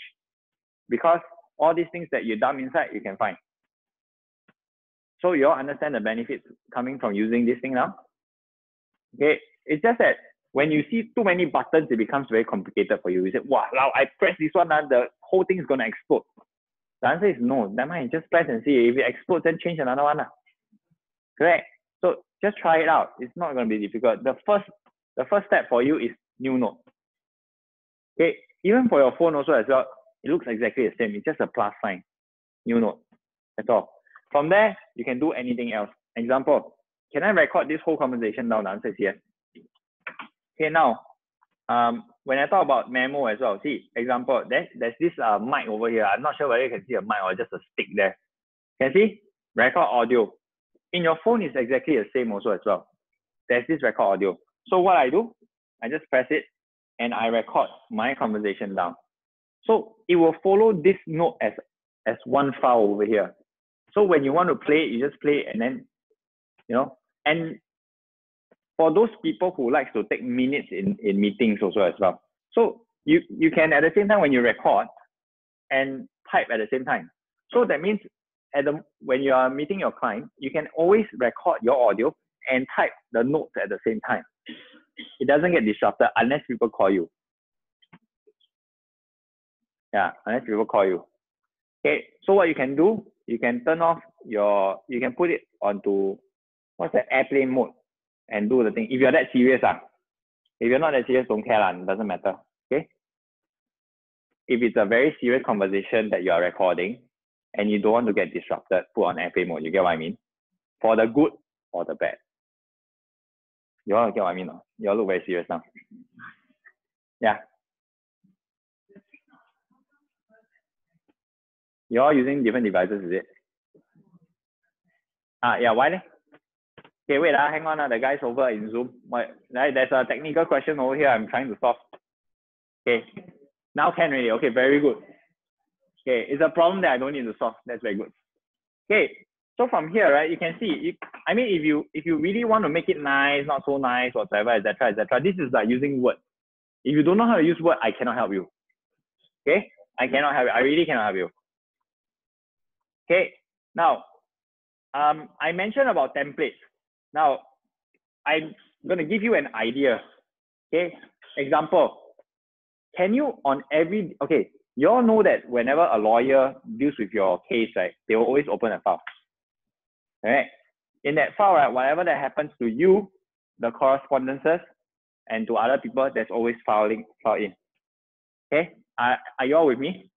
because all these things that you dump inside, you can find. So you all understand the benefits coming from using this thing now? Okay, it's just that when you see too many buttons, it becomes very complicated for you. You say, wow, now I press this one, the whole thing is going to explode. The answer is no. Never mind, just press and see. If it explodes, then change another one. Correct? So just try it out. It's not going to be difficult. The first step for you is new note. Okay, even for your phone also as well, it looks exactly the same. It's just a plus sign. New note. That's all. From there, you can do anything else. Example, can I record this whole conversation down? The answer is yes. Okay, now, when I talk about memo as well, see, example, there's this mic over here. I'm not sure whether you can see a mic or just a stick there. Can you see? Record audio. In your phone, it's exactly the same also as well. There's this record audio. So what I do, I just press it and I record my conversation down. So it will follow this note as one file over here. So when you want to play, you just play and then, and for those people who likes to take minutes in meetings also as well. So you can at the same time when you record and type at the same time. So that means when you are meeting your client, you can always record your audio and type the notes at the same time. It doesn't get disrupted unless people call you. Yeah, unless people call you. Okay, so what you can do, you can turn off you can put it onto, what's the airplane mode and do the thing. If you're that serious, if you're not that serious, don't care, it doesn't matter, okay? If it's a very serious conversation that you are recording and you don't want to get disrupted, put on airplane mode, you get what I mean? For the good or the bad. You all get what I mean? You all look very serious now. Yeah. You all using different devices, is it? Yeah, why? Okay, wait, hang on. The guys over in Zoom. There's a technical question over here I'm trying to solve. Okay. Now can already. Okay, very good. Okay, it's a problem that I don't need to solve. That's very good. Okay, so from here, right, you can see. I mean, if you really want to make it nice, not so nice, whatever, etc., etc., this is like using Word. If you don't know how to use Word, I cannot help you. Okay, I cannot help you. I really cannot help you. Okay, now, I mentioned about templates. Now, I'm going to give you an idea. Okay, example. Can you okay, you all know that whenever a lawyer deals with your case, right, they will always open a file. All right. In that file, right, whatever that happens to you, the correspondences, and to other people, there's always file in. Okay, are you all with me?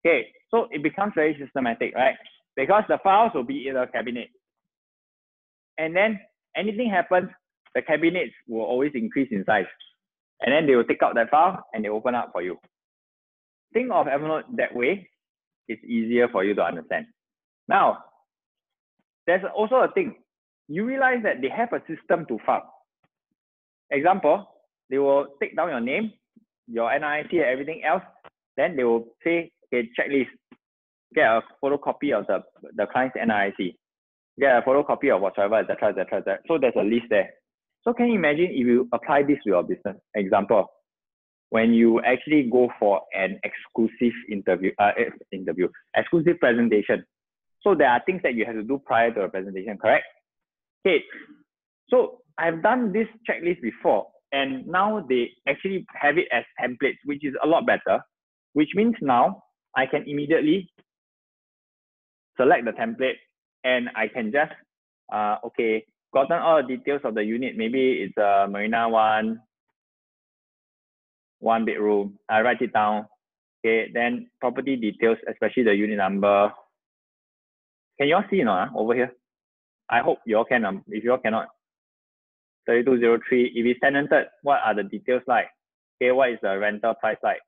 Okay, so it becomes very systematic, right? Because the files will be in a cabinet. And then anything happens, the cabinets will always increase in size. And then they will take out that file and they open up for you. Think of Evernote that way. It's easier for you to understand. Now, there's also a thing. You realize that they have a system to file. Example, they will take down your name, your NIC and everything else. Then they will say, okay, checklist. Get a photocopy of the client's NIC. Get a photocopy of whatever, etc., etc., etc. So there's a list there. So can you imagine if you apply this to your business? Example, when you actually go for an exclusive exclusive presentation. So there are things that you have to do prior to a presentation, correct? Okay, so I've done this checklist before, and now they actually have it as templates, which is a lot better, which means now I can immediately select the template and I can just, okay, gotten all the details of the unit. Maybe it's a Marina one bedroom. I write it down. Okay, then property details, especially the unit number. Can you all see over here? I hope you all can. If you all cannot, 3203. If it's tenanted, what are the details like? Okay, what is the rental price like?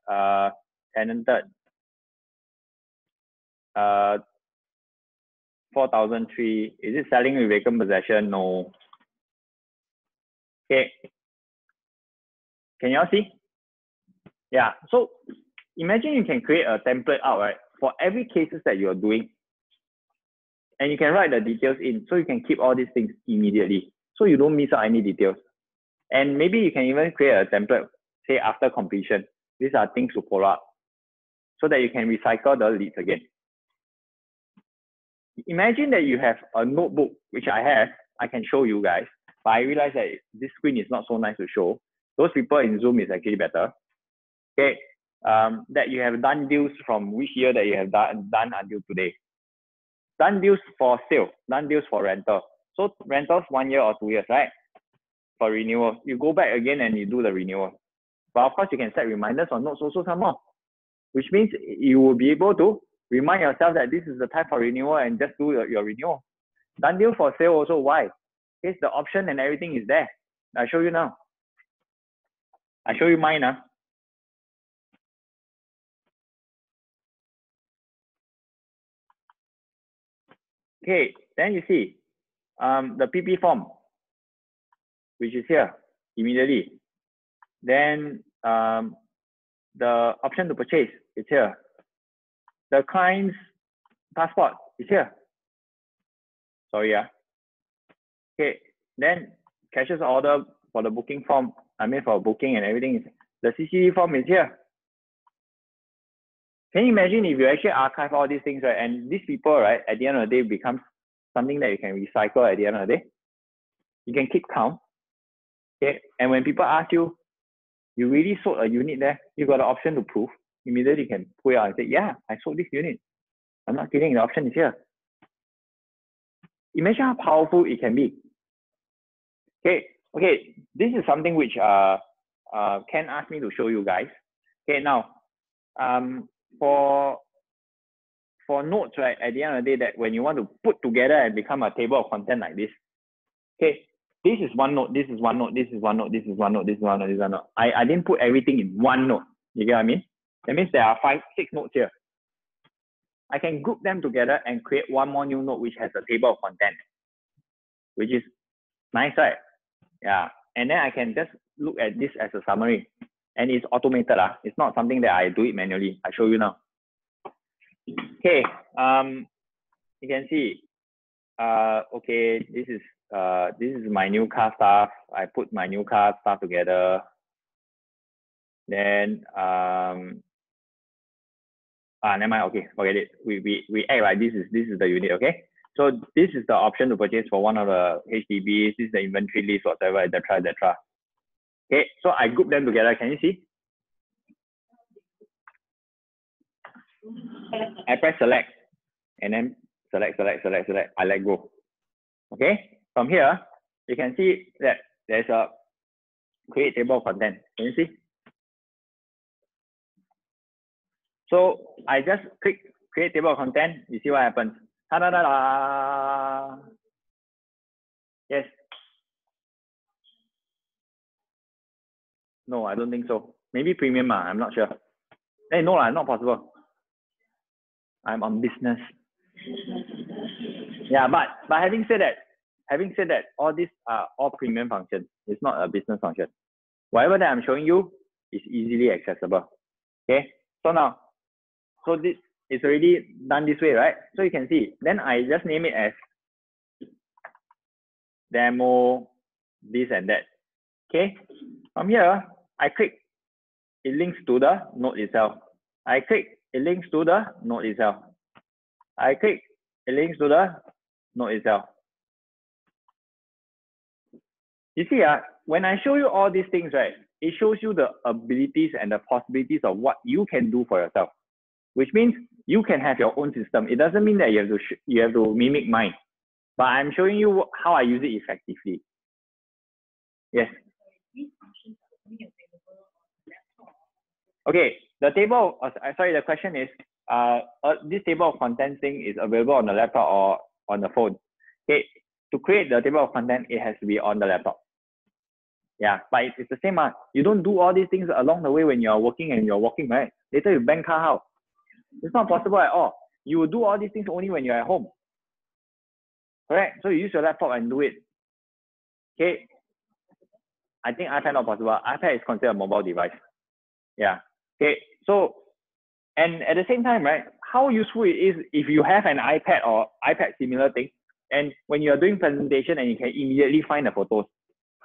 Tenanted. 4003. Is it selling with vacant possession? No. Okay. Can you all see? Yeah. So imagine you can create a template out, right, for every cases that you're doing. And you can write the details in, so you can keep all these things immediately, so you don't miss out any details. And maybe you can even create a template, say after completion. These are things to follow up, so that you can recycle the leads again. Imagine that you have a notebook, which I have. I can show you guys, but I realize that this screen is not so nice to show. Those people in Zoom is actually better. Okay, that you have done deals from which year that you have done until today. Done deals for sale, done deals for rental. So rentals 1 year or 2 years, right? For renewal, you go back again and you do the renewal. But of course, you can set reminders on notes also some more, which means you will be able to remind yourself that this is the time for renewal and just do your renewal. Done deal for sale also, why? Because the option and everything is there. I'll show you now. I'll show you mine now. Okay, then you see the PP form, which is here immediately. Then the option to purchase is here. The client's passport is here. Sorry, yeah. Okay, then cashier's order for the booking form, I mean for booking and everything, the CCV form is here. Can you imagine if you actually archive all these things, right? And these people, right, at the end of the day becomes something that you can recycle at the end of the day. You can keep count. Okay, and when people ask you, you really sold a unit there, you got the option to prove. Immediately you can pull it out and say, yeah, I sold this unit. I'm not kidding, the option is here. Imagine how powerful it can be. Okay, this is something which Ken asked me to show you guys. Okay, now for notes, right, at the end of the day, that when you want to put together and become a table of content like this, okay, this is one note, this is one note, this is one note, this is one note, this is one note, this is one note. I didn't put everything in one note. You get what I mean? That means there are 5, 6 notes here. I can group them together and create one more new note which has a table of content, which is nice, right? Yeah. And then I can just look at this as a summary and it's automated. It's not something that I do it manually. I show you now. Okay, you can see, okay, this is my new car stuff. I put my new car stuff together. Then never mind. Okay, forget it. We act like this is the unit. Okay, so this is the option to purchase for one of the HDBs. This is the inventory list, whatever, etc., etc. Okay, so I group them together. Can you see? I press select, and then select. I let go. Okay, from here you can see that there's a create table of content. Can you see? So I just click create table of content. You see what happens? Ta da da da. Yes. No, I don't think so. Maybe premium. I'm not sure. Hey, no, not possible. I'm on business. Yeah, but having said that, all these are all premium functions. It's not a business function. Whatever that I'm showing you is easily accessible. Okay. So now, so this is already done this way, right? So you can see. Then I just name it as demo, this and that. Okay. From here, I click. It links to the node itself. I click. It links to the node itself. I click. It links to the node itself. You see, when I show you all these things, right, it shows you the abilities and the possibilities of what you can do for yourself, which means you can have your own system. It doesn't mean that you have to mimic mine, but I'm showing you how I use it effectively. Yes. Okay, the table, sorry, the question is, this table of contents thing is available on the laptop or on the phone. Okay, to create the table of content, it has to be on the laptop. Yeah, but it's the same. You don't do all these things along the way when you're working and you're walking, right? Later you bang car how? It's not possible at all. You will do all these things only when you're at home. Correct? So you use your laptop and do it. Okay. I think iPad not possible. iPad is considered a mobile device. Yeah. Okay. So, and at the same time, right, how useful it is if you have an iPad or iPad similar thing, and when you're doing presentation and you can immediately find the photos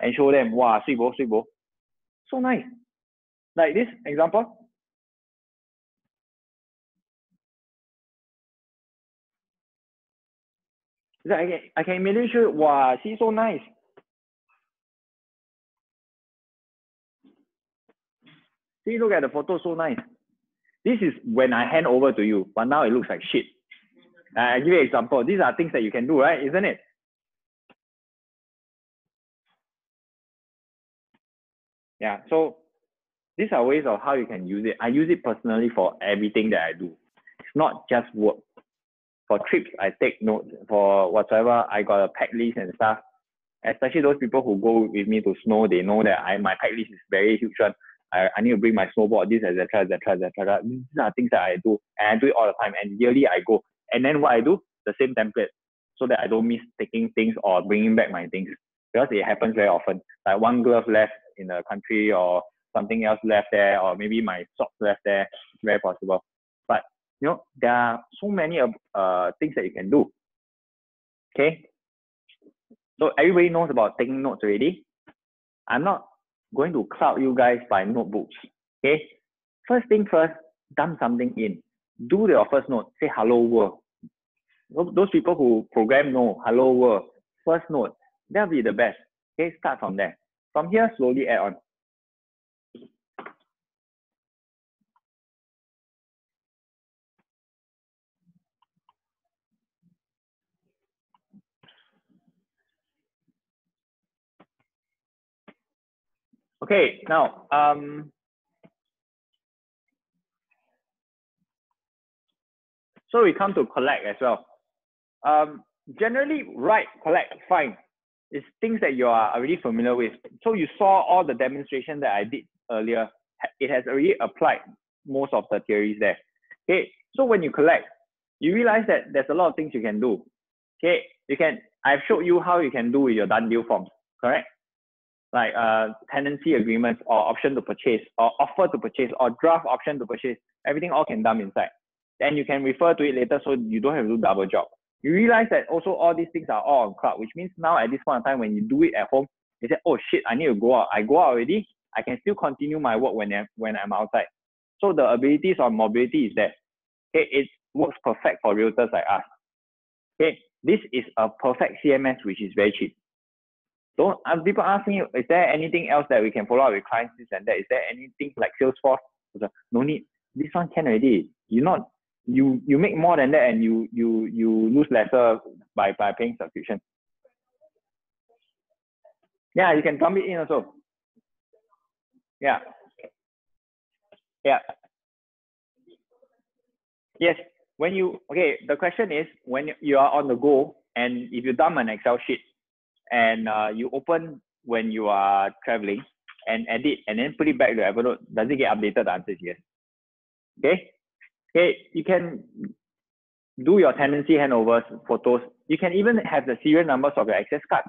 and show them, wow, sweet bo. So nice. Like this example. I can immediately show, wow, see, so nice. See, look at the photo, so nice. This is when I hand over to you, but now it looks like shit. I give you an example. These are things that you can do, right? Isn't it? Yeah, so these are ways of how you can use it. I use it personally for everything that I do. It's not just work. For trips, I take notes. For whatever, I got a pack list and stuff. Especially those people who go with me to snow, they know that my pack list is very huge one. I need to bring my snowboard, this, etc. These are things that I do, and I do it all the time. And yearly I go. And then what I do, the same template, so that I don't miss taking things or bringing back my things. Because it happens very often. Like one glove left in the country or something else left there, or maybe my socks left there. It's very possible. But you know, there are so many things that you can do. Okay. So everybody knows about taking notes already. I'm not going to cloud you guys by notebooks. Okay. First thing first, dump something in. Do your first note. Say hello world. Those people who program know hello world. First note. That'll be the best. Okay. Start from there. From here, slowly add on. Okay. Now, so we come to collect as well. Generally, write, collect, fine. It's things that you are already familiar with. So you saw all the demonstration that I did earlier. It has already applied most of the theories there. Okay, so when you collect, you realize that there's a lot of things you can do. Okay, I've showed you how you can do with your done deal forms, correct? like tenancy agreements or option to purchase or offer to purchase or draft option to purchase, everything all can dump inside. Then you can refer to it later so you don't have to do double job. You realize that also all these things are all on cloud, which means now at this point in time, when you do it at home, you say, oh shit, I need to go out. I go out already. I can still continue my work when I'm outside. So the abilities on mobility is that, okay, it works perfect for realtors like us. Okay, this is a perfect CMS, which is very cheap. Don't people ask me, is there anything else that we can follow up with clients, this and that? Is there anything like Salesforce? No need. This one can already. You make more than that, and you lose lesser by paying subscription. Yeah, you can dump it in also. Yeah. Yeah. Yes. When you, okay, the question is when you are on the go, and if you dump an Excel sheet and you open when you are traveling and edit and then put it back to Evernote, does it get updated? The answer is yes. Okay. Okay. You can do your tenancy handovers, photos. You can even have the serial numbers of your access cards.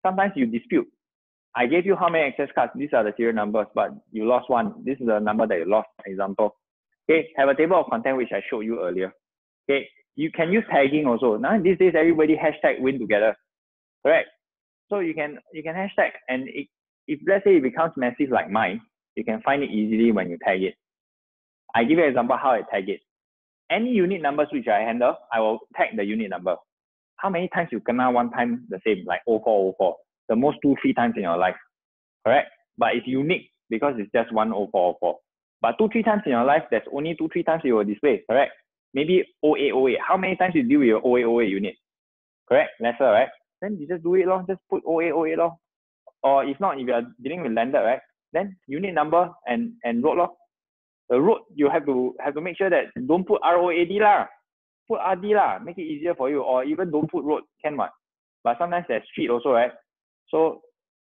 Sometimes you dispute. I gave you how many access cards. These are the serial numbers, but you lost one. This is the number that you lost, example. Okay, have a table of content, which I showed you earlier. Okay, you can use tagging also. Now these days, everybody hashtag win together, correct? So you can hashtag, and if let's say it becomes massive like mine, you can find it easily when you tag it. I give you an example how I tag it. Any unit numbers which I handle, I will tag the unit number. How many times you kena one time the same, like 0404? The most 2-3 times in your life, correct? But it's unique because it's just 10404. But 2-3 times in your life, there's only 2-3 times you will display, correct? Maybe 0808. How many times you deal with your 0808 unit? Correct? Lesser, right? Then you just do it, lor. Just put 0808, lor. Or if not, if you are dealing with landed, right? Then unit number and road, lor. The road, you have to make sure that don't put ROAD lah. Put RD lah. Make it easier for you. Or even don't put road, can what? But sometimes there's street also, right? So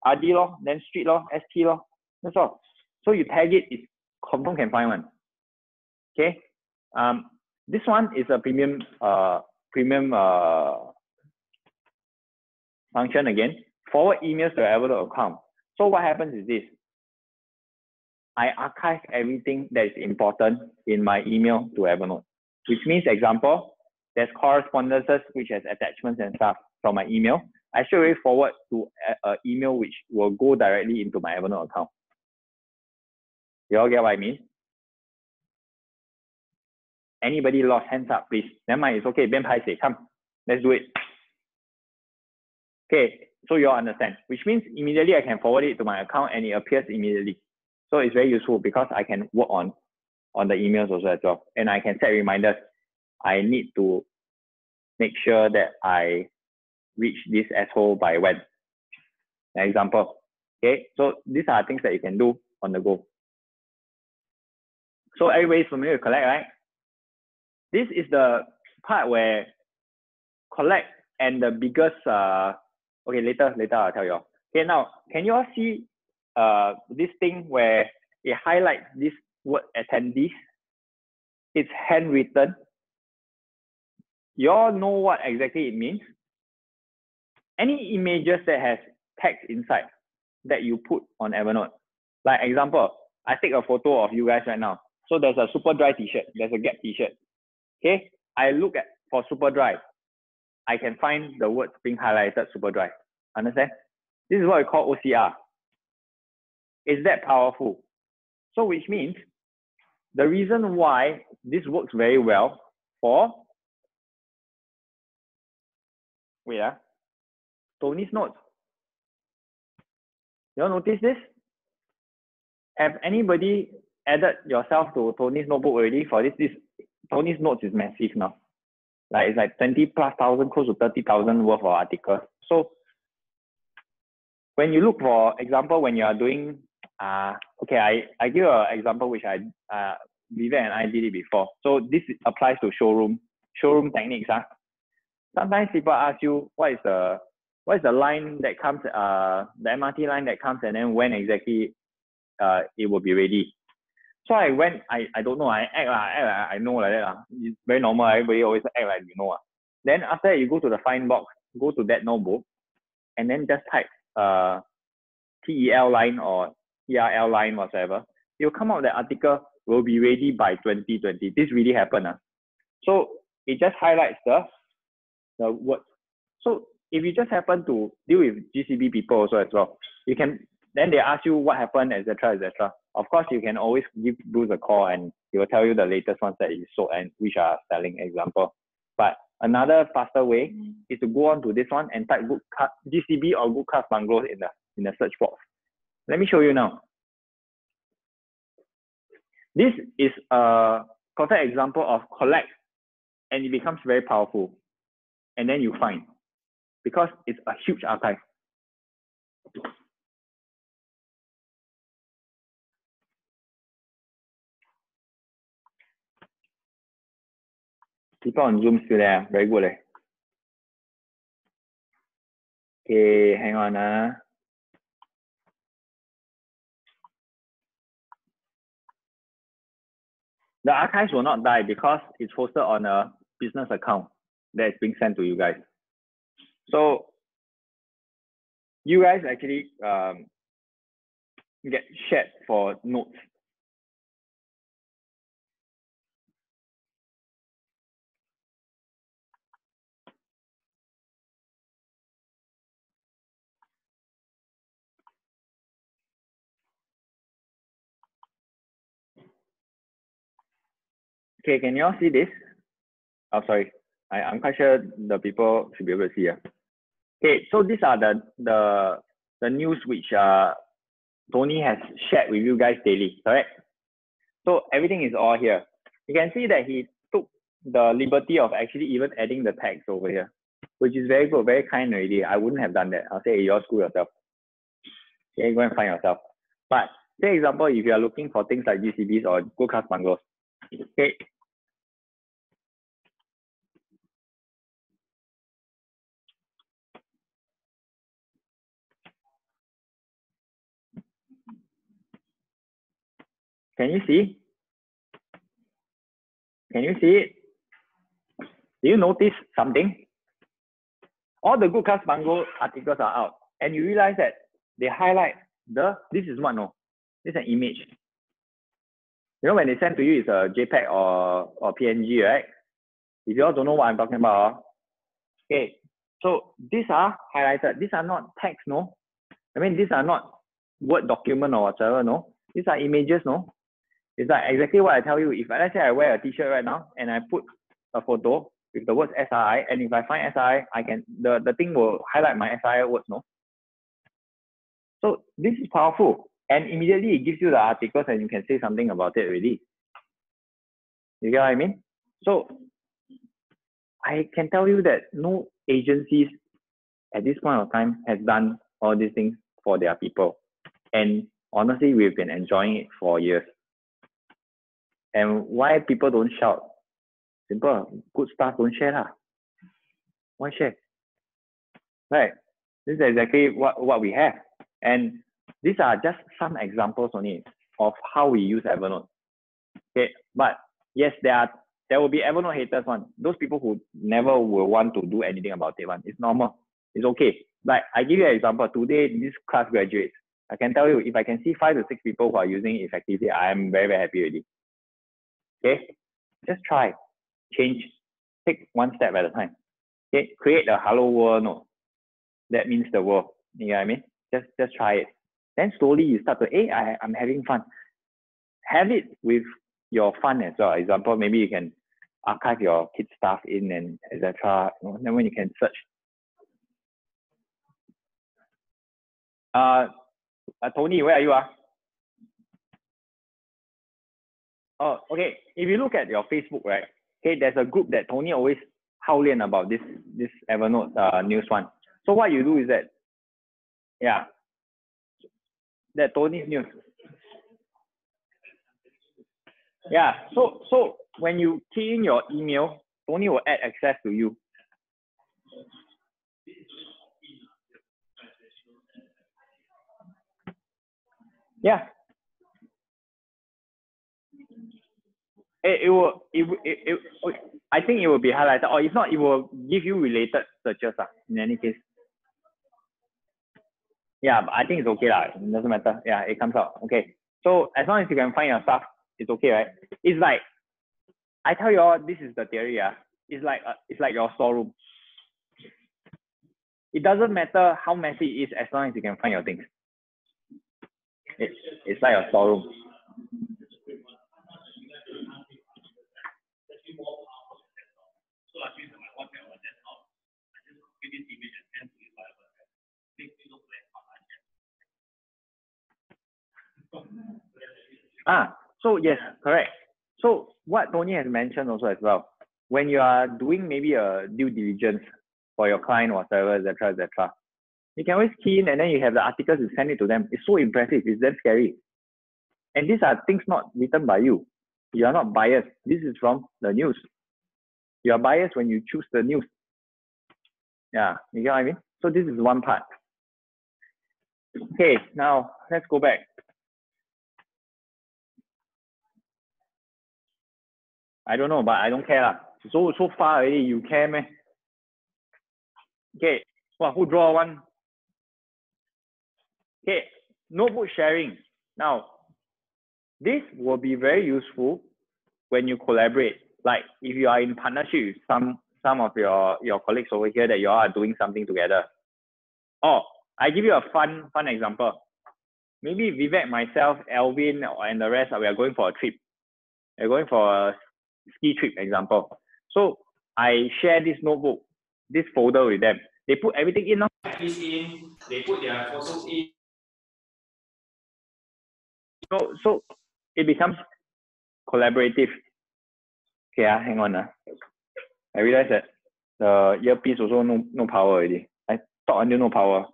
RD lor, then street lor, ST lor. That's all. So you tag it, it's confirm can find one. Okay. This one is a premium function again. Forward emails to your Evernote account. So what happens is this. I archive everything that is important in my email to Evernote, which means, example, there's correspondences which has attachments and stuff from my email. I straight away forward to an email which will go directly into my Evernote account. You all get what I mean? Anybody lost, hands up, please. Never mind, it's okay. Ben Pai say, come, let's do it. Okay, so you all understand, which means immediately I can forward it to my account and it appears immediately. So it's very useful because I can work on the emails also as well. And I can set reminders. I need to make sure that I reach this asshole by when. An example. Okay, so these are things that you can do on the go. So everybody's familiar with collect, right? This is the part where collect and the biggest, okay, later I'll tell you all. Okay, now, can you all see this thing where it highlights this word attendees? It's handwritten. You all know what exactly it means? Any images that has text inside that you put on Evernote. Like example, I take a photo of you guys right now. So there's a super dry t-shirt, there's a Gap t-shirt. Okay, I look at for super dry. I can find the words being highlighted super dry. Understand? This is what we call OCR. It's that powerful. So which means the reason why this works very well for, Tony's notes. You all notice this? Have anybody added yourself to Tony's notebook already? For this Tony's notes is massive now. Like it's like 20,000+, close to 30,000 worth of articles. So when you look for example, when you are doing, okay, I give an example which Vivek and I did it before. So this applies to showroom techniques. Sometimes people ask you what is the line that comes, the MRT line that comes, and then when exactly it will be ready. So I went, I don't know, I act like I know like that. It's very normal. Everybody always act like you know. Then after that, you go to the find box, go to that notebook, and then just type TEL line or TRL line whatsoever, it will come out that article will be ready by 2020. This really happened. So it just highlights the word. So if you just happen to deal with GCB people also as well, you can, then they ask you what happened, etc., etc. Of course, you can always give Bruce a call and he will tell you the latest ones that is sold and which are selling, example. But another faster way is to go on to this one and type GCB or good class bungalows in the search box. Let me show you now. This is a perfect example of collect, and it becomes very powerful. And then you find, because it's a huge archive. People on Zoom still there, very good. Okay, hang on. The archives will not die because it's hosted on a business account that is being sent to you guys. So you guys actually get shared for notes. Okay, can you all see this? Oh, sorry. I'm quite sure the people should be able to see. Okay, so these are the news which Tony has shared with you guys daily, correct? So everything is all here. You can see that he took the liberty of actually even adding the tags over here, which is very good, very kind already. I wouldn't have done that. I'll say, hey, you all screw yourself. Okay, go and find yourself. But say example, if you are looking for things like GCBs or good class bungalows, okay. Can you see? Can you see it? Do you notice something? All the good class bungalow articles are out, and you realize that they highlight this is what? No, this is an image. You know, when they send to you, it's a JPEG or PNG, right? If you all don't know what I'm talking about, okay. So these are highlighted. These are not text, no. I mean, these are not Word document or whatever, no. These are images, no. It's like exactly what I tell you. If let's say I wear a t-shirt right now and I put a photo with the words SRI, and if I find SRI, I can the thing will highlight my SRI words, no. So this is powerful, and immediately it gives you the articles and you can say something about it already. You get what I mean? So I can tell you that no agencies at this point of time has done all these things for their people. And honestly, we've been enjoying it for years. And why people don't shout? Simple, good stuff don't share lah. Why share? Right. This is exactly what we have. And these are just some examples only of how we use Evernote. Okay, but yes, there will be Evernote haters one. Those people who never will want to do anything about it one. It's normal. It's okay. Like I give you an example. Today, this class graduates. I can tell you, if I can see 5 to 6 people who are using it effectively, I am very, very happy already. Okay, just try, change, take one step at a time. Okay, create a hello world note. That means the world. You know what I mean? Just try it. Then slowly you start to, hey, I'm having fun. Have it with your fun as well. Example, maybe you can archive your kids' stuff in and etc. Then when you can search. Tony, where are you? Oh, okay. If you look at your Facebook, right? Okay, there's a group that Tony always howling about this Evernote news one. So what you do is that, yeah, that Tony's news. Yeah. So when you key in your email, Tony will add access to you. Yeah. It will. I think it will be highlighted, or if not, it will give you related searches. In any case. Yeah, but I think it's okay lah. It doesn't matter. Yeah, it comes out. Okay. So as long as you can find your stuff, it's okay, right? It's like I tell you all, this is the theory. Yeah, it's like your storeroom. It doesn't matter how messy it is as long as you can find your things. It's like a storeroom. So yes, correct. So what Tony has mentioned also as well, when you are doing maybe a due diligence for your client, whatever, etc., you can always key in and then you have the articles, you send it to them. It's so impressive. It's damn scary. And these are things not written by you. You are not biased. This is from the news. You are biased when you choose the news. Yeah, you get what I mean? So this is one part. Okay, now let's go back. I don't know, but I don't care lah. So far already, you care, man. Okay, well, who draw one? Okay, notebook sharing. Now, this will be very useful when you collaborate. Like if you are in partnership with some of your colleagues over here that you all are doing something together. Oh, I give you a fun example. Maybe Vivek, myself, Alvin, and the rest, we are going for a trip. We're going for a ski trip, example. So I share this notebook, this folder with them. They put everything in. They put their photos in. So it becomes collaborative. Okay, hang on. I realized that the earpiece also no power already. I thought until no power.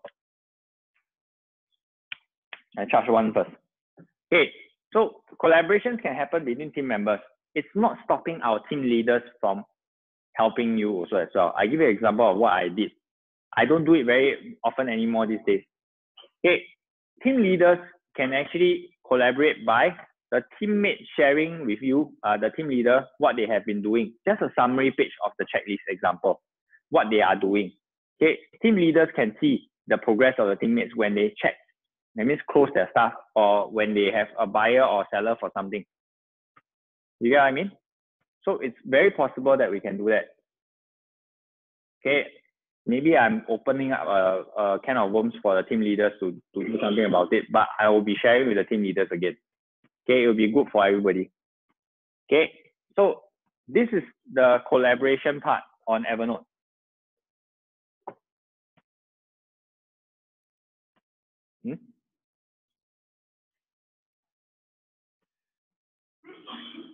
I charge one first. Okay, so collaborations can happen between team members. It's not stopping our team leaders from helping you also as well. I give you an example of what I did. I don't do it very often anymore these days. Okay, team leaders can actually collaborate by the teammate sharing with you, the team leader, what they have been doing. Just a summary page of the checklist example, what they are doing. Okay, team leaders can see the progress of the teammates when they check. That means close their stuff or when they have a buyer or seller for something. You get what I mean? So it's very possible that we can do that. Okay, maybe I'm opening up a can of worms for the team leaders to do something about it, but I will be sharing with the team leaders again. Okay, it will be good for everybody. Okay, so this is the collaboration part on Evernote.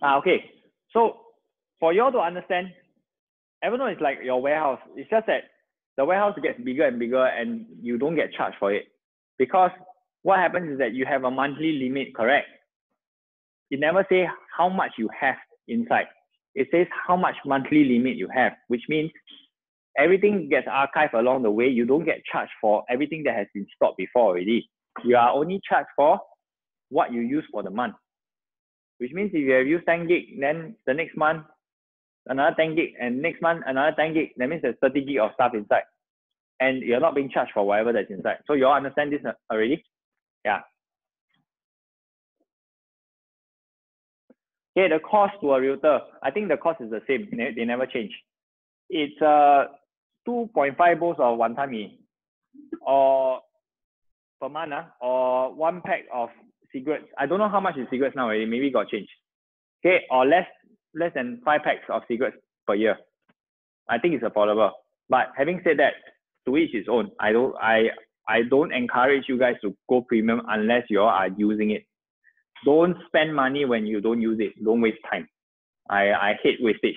Okay, so for you all to understand, Evernote is like your warehouse. It's just that the warehouse gets bigger and bigger and you don't get charged for it. Because what happens is that you have a monthly limit, correct? It never says how much you have inside. It says how much monthly limit you have, which means everything gets archived along the way. You don't get charged for everything that has been stored before already. You are only charged for what you use for the month. Which means if you have used 10 gig, then the next month, another 10 gig, and next month, another 10 gig. That means there's 30 gig of stuff inside. And you're not being charged for whatever that's inside. So you all understand this already? Yeah. Okay, the cost to a realtor, I think the cost is the same. They never change. It's 2.5 bowls of wanton or per month, or one pack of cigarettes. I don't know how much is cigarettes now already. Maybe got changed. Okay, or less than 5 packs of cigarettes per year. I think it's affordable. But having said that, to each its own. I don't encourage you guys to go premium unless you all are using it. Don't spend money when you don't use it. Don't waste time. I hate wastage.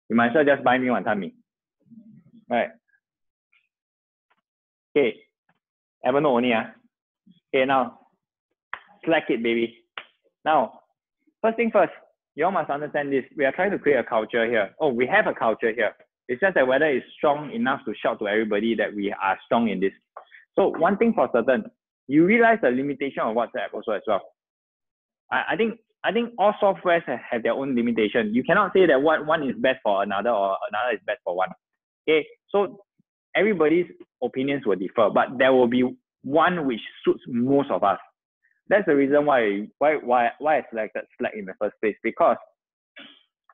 You might as well just buy me wanton mee. Right. Okay. Evernote only. Okay, now slack it, baby. Now, first thing first, you all must understand this. We are trying to create a culture here. Oh, we have a culture here. It's just that whether it's strong enough to shout to everybody that we are strong in this. So one thing for certain, you realize the limitation of WhatsApp also as well. I think all softwares have their own limitation. You cannot say that one is best for another or another is best for one. Okay, so everybody's opinions will differ, but there will be one which suits most of us. That's the reason why I selected Slack in the first place, because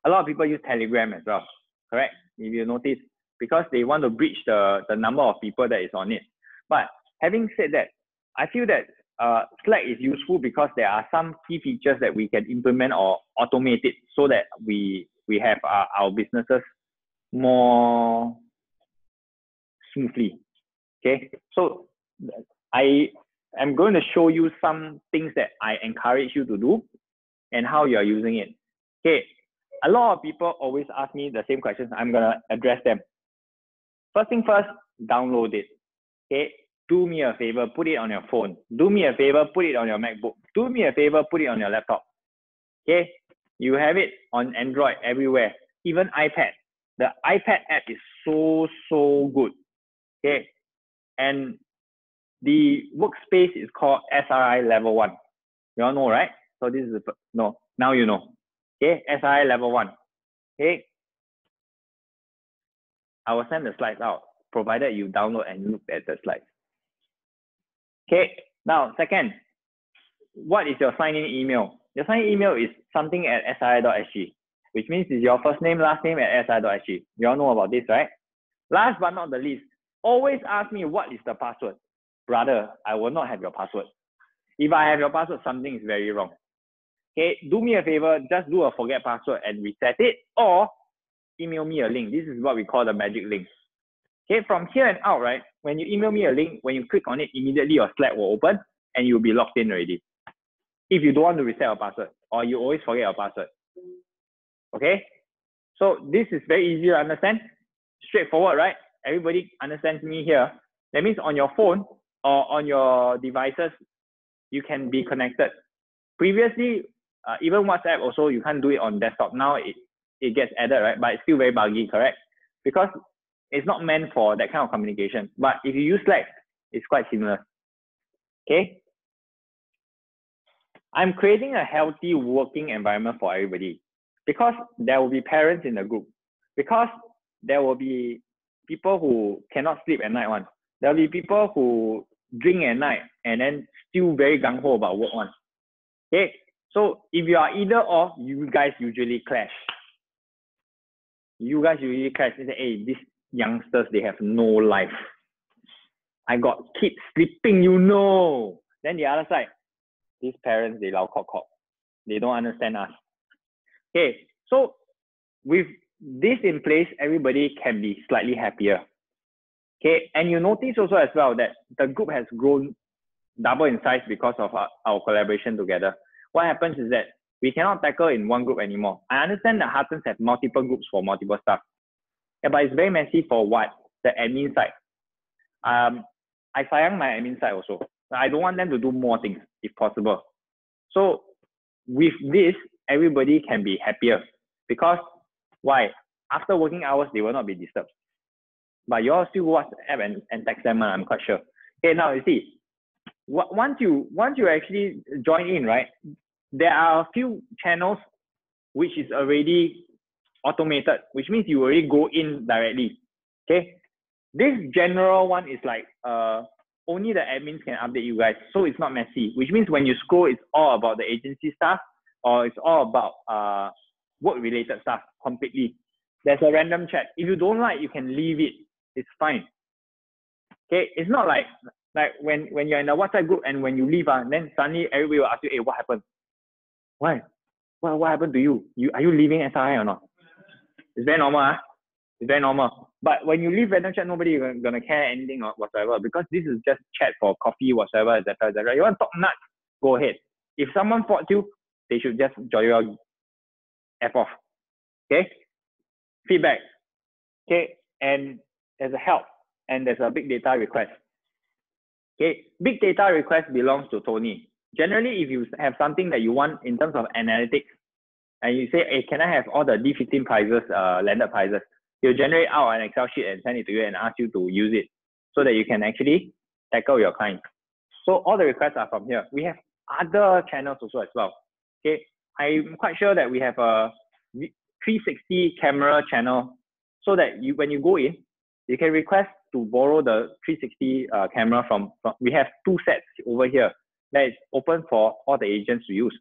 a lot of people use Telegram as well, correct? If you notice, because they want to breach the number of people that is on it. But having said that, I feel that Slack is useful because there are some key features that we can implement or automate it so that we have our businesses more smoothly. Okay, so I am going to show you some things that I encourage you to do and how you are using it. Okay, a lot of people always ask me the same questions. I'm going to address them. First thing first, download it. Okay, do me a favor, put it on your phone. Do me a favor, put it on your MacBook. Do me a favor, put it on your laptop. Okay, you have it on Android everywhere, even iPad. The iPad app is so good. Okay, and the workspace is called SRI Level 1. You all know, right? So this is no, now you know. Okay, SRI Level 1. Okay, I will send the slides out, provided you download and look at the slides. Okay, now second, what is your sign-in email? Your sign-in email is something at sri.sg, which means it's your first name, last name at sri.sg. You all know about this, right? Last but not the least, always ask me what is the password. Brother, I will not have your password. If I have your password, something is very wrong. Okay, do me a favor, just do a forget password and reset it, or email me a link. This is what we call the magic link. Okay, from here and out, right? When you email me a link, when you click on it, immediately your Slack will open and you'll be logged in already. If you don't want to reset your password or you always forget your password. Okay, so this is very easy to understand. Straightforward, right? Everybody understands me here. That means on your phone or on your devices, you can be connected. Previously, even WhatsApp also, you can't do it on desktop. Now it gets added, right? But it's still very buggy, correct? Because it's not meant for that kind of communication. But if you use Slack, it's quite similar. Okay? I'm creating a healthy working environment for everybody because there will be parents in the group, because there will be people who cannot sleep at night one. There will be people who drink at night and then still very gung-ho about work one. Okay? So if you are either or, you guys usually clash. You guys usually clash and say, hey, these youngsters, they have no life. I got kids sleeping, you know. Then the other side, these parents, they lao kok kok. They don't understand us. Okay, so with this in place, everybody can be slightly happier. Okay, and you notice also as well that the group has grown double in size because of our collaboration together. What happens is that we cannot tackle in one group anymore. I understand that Heartens have multiple groups for multiple stuff. Yeah, but it's very messy for what? The admin side. I sayang my admin side also. I don't want them to do more things if possible. So with this, everybody can be happier because why? After working hours, they will not be disturbed. But you all still WhatsApp and text them, I'm quite sure. Okay, now you see, once you actually join in, right, there are a few channels which is already automated, which means you already go in directly. Okay, this general one is like only the admins can update you guys, so it's not messy, which means when you scroll, it's all about the agency stuff or it's all about work related stuff completely. There's a random chat. If you don't like, you can leave it. It's fine. Okay, it's not like when you're in a WhatsApp group and when you leave, then suddenly everybody will ask you, hey, what happened? Why? What happened to you? Are you leaving SRI or not? It's very normal, It's very normal. But when you leave random chat, nobody is gonna care anything or whatsoever because this is just chat for coffee, whatever, etc., etc. You want to talk nuts? Go ahead. If someone fought you, they should just join your F off. Okay? Feedback. Okay, and there's a help and there's a big data request. Okay, big data request belongs to Tony. Generally, if you have something that you want in terms of analytics, and you say, hey, can I have all the D15 prices, landed prices? He'll generate out an Excel sheet and send it to you and ask you to use it so that you can actually tackle your clients. So all the requests are from here. We have other channels also as well. Okay, I'm quite sure that we have a 360 camera channel so that when you go in, you can request to borrow the 360 camera from, we have 2 sets over here that is open for all the agents to use.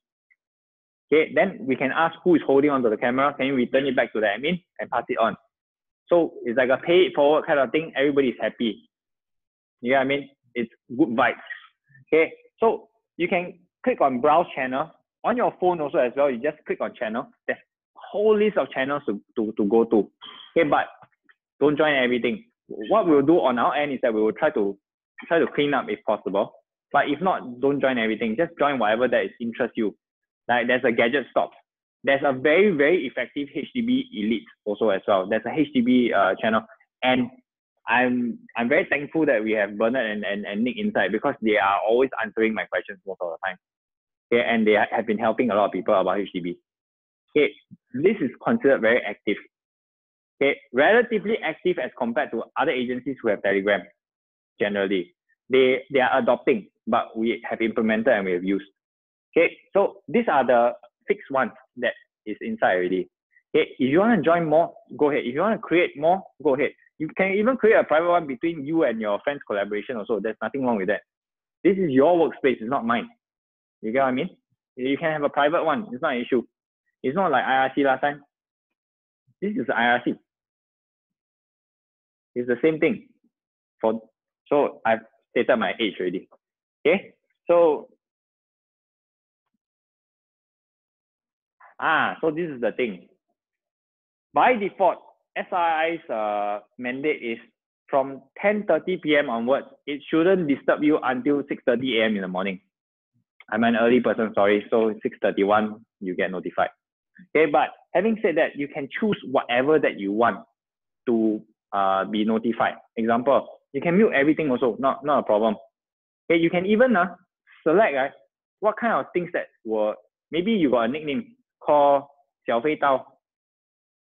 Okay, then we can ask who is holding onto the camera. Can you return it back to the admin and pass it on? So it's like a pay it forward kind of thing. Everybody is happy. You know what I mean? It's good vibes. Okay, so you can click on browse channel on your phone also as well. You just click on channel. There's a whole list of channels to go to. Okay, but don't join everything. What we'll do on our end is that we will try to clean up if possible. But if not, don't join everything. Just join whatever that interests you. Like there's a gadget stop. There's a very, very effective HDB Elite also as well. There's a HDB channel. And I'm very thankful that we have Bernard and Nick inside, because they are always answering my questions most of the time. Okay, and they have been helping a lot of people about HDB. Okay, this is considered very active. Okay, relatively active as compared to other agencies who have Telegram. Generally, they are adopting, but we have implemented and we have used. Okay, so these are the fixed ones that is inside already. Okay, if you want to join more, go ahead. If you want to create more, go ahead. You can even create a private one between you and your friends' collaboration also. There's nothing wrong with that. This is your workspace, it's not mine. You get what I mean? You can have a private one. It's not an issue. It's not like IRC last time. This is IRC. It's the same thing. So I've stated my age already. Okay, so so this is the thing. By default, SRI's mandate is from 10:30 p.m. onwards. It shouldn't disturb you until 6:30 a.m. in the morning. I'm an early person, sorry. So 6:31, you get notified. Okay, but having said that, you can choose whatever that you want to be notified. Example, you can mute everything also, not a problem. Okay, you can even select what kind of things that were, maybe you got a nickname called 小飞刀,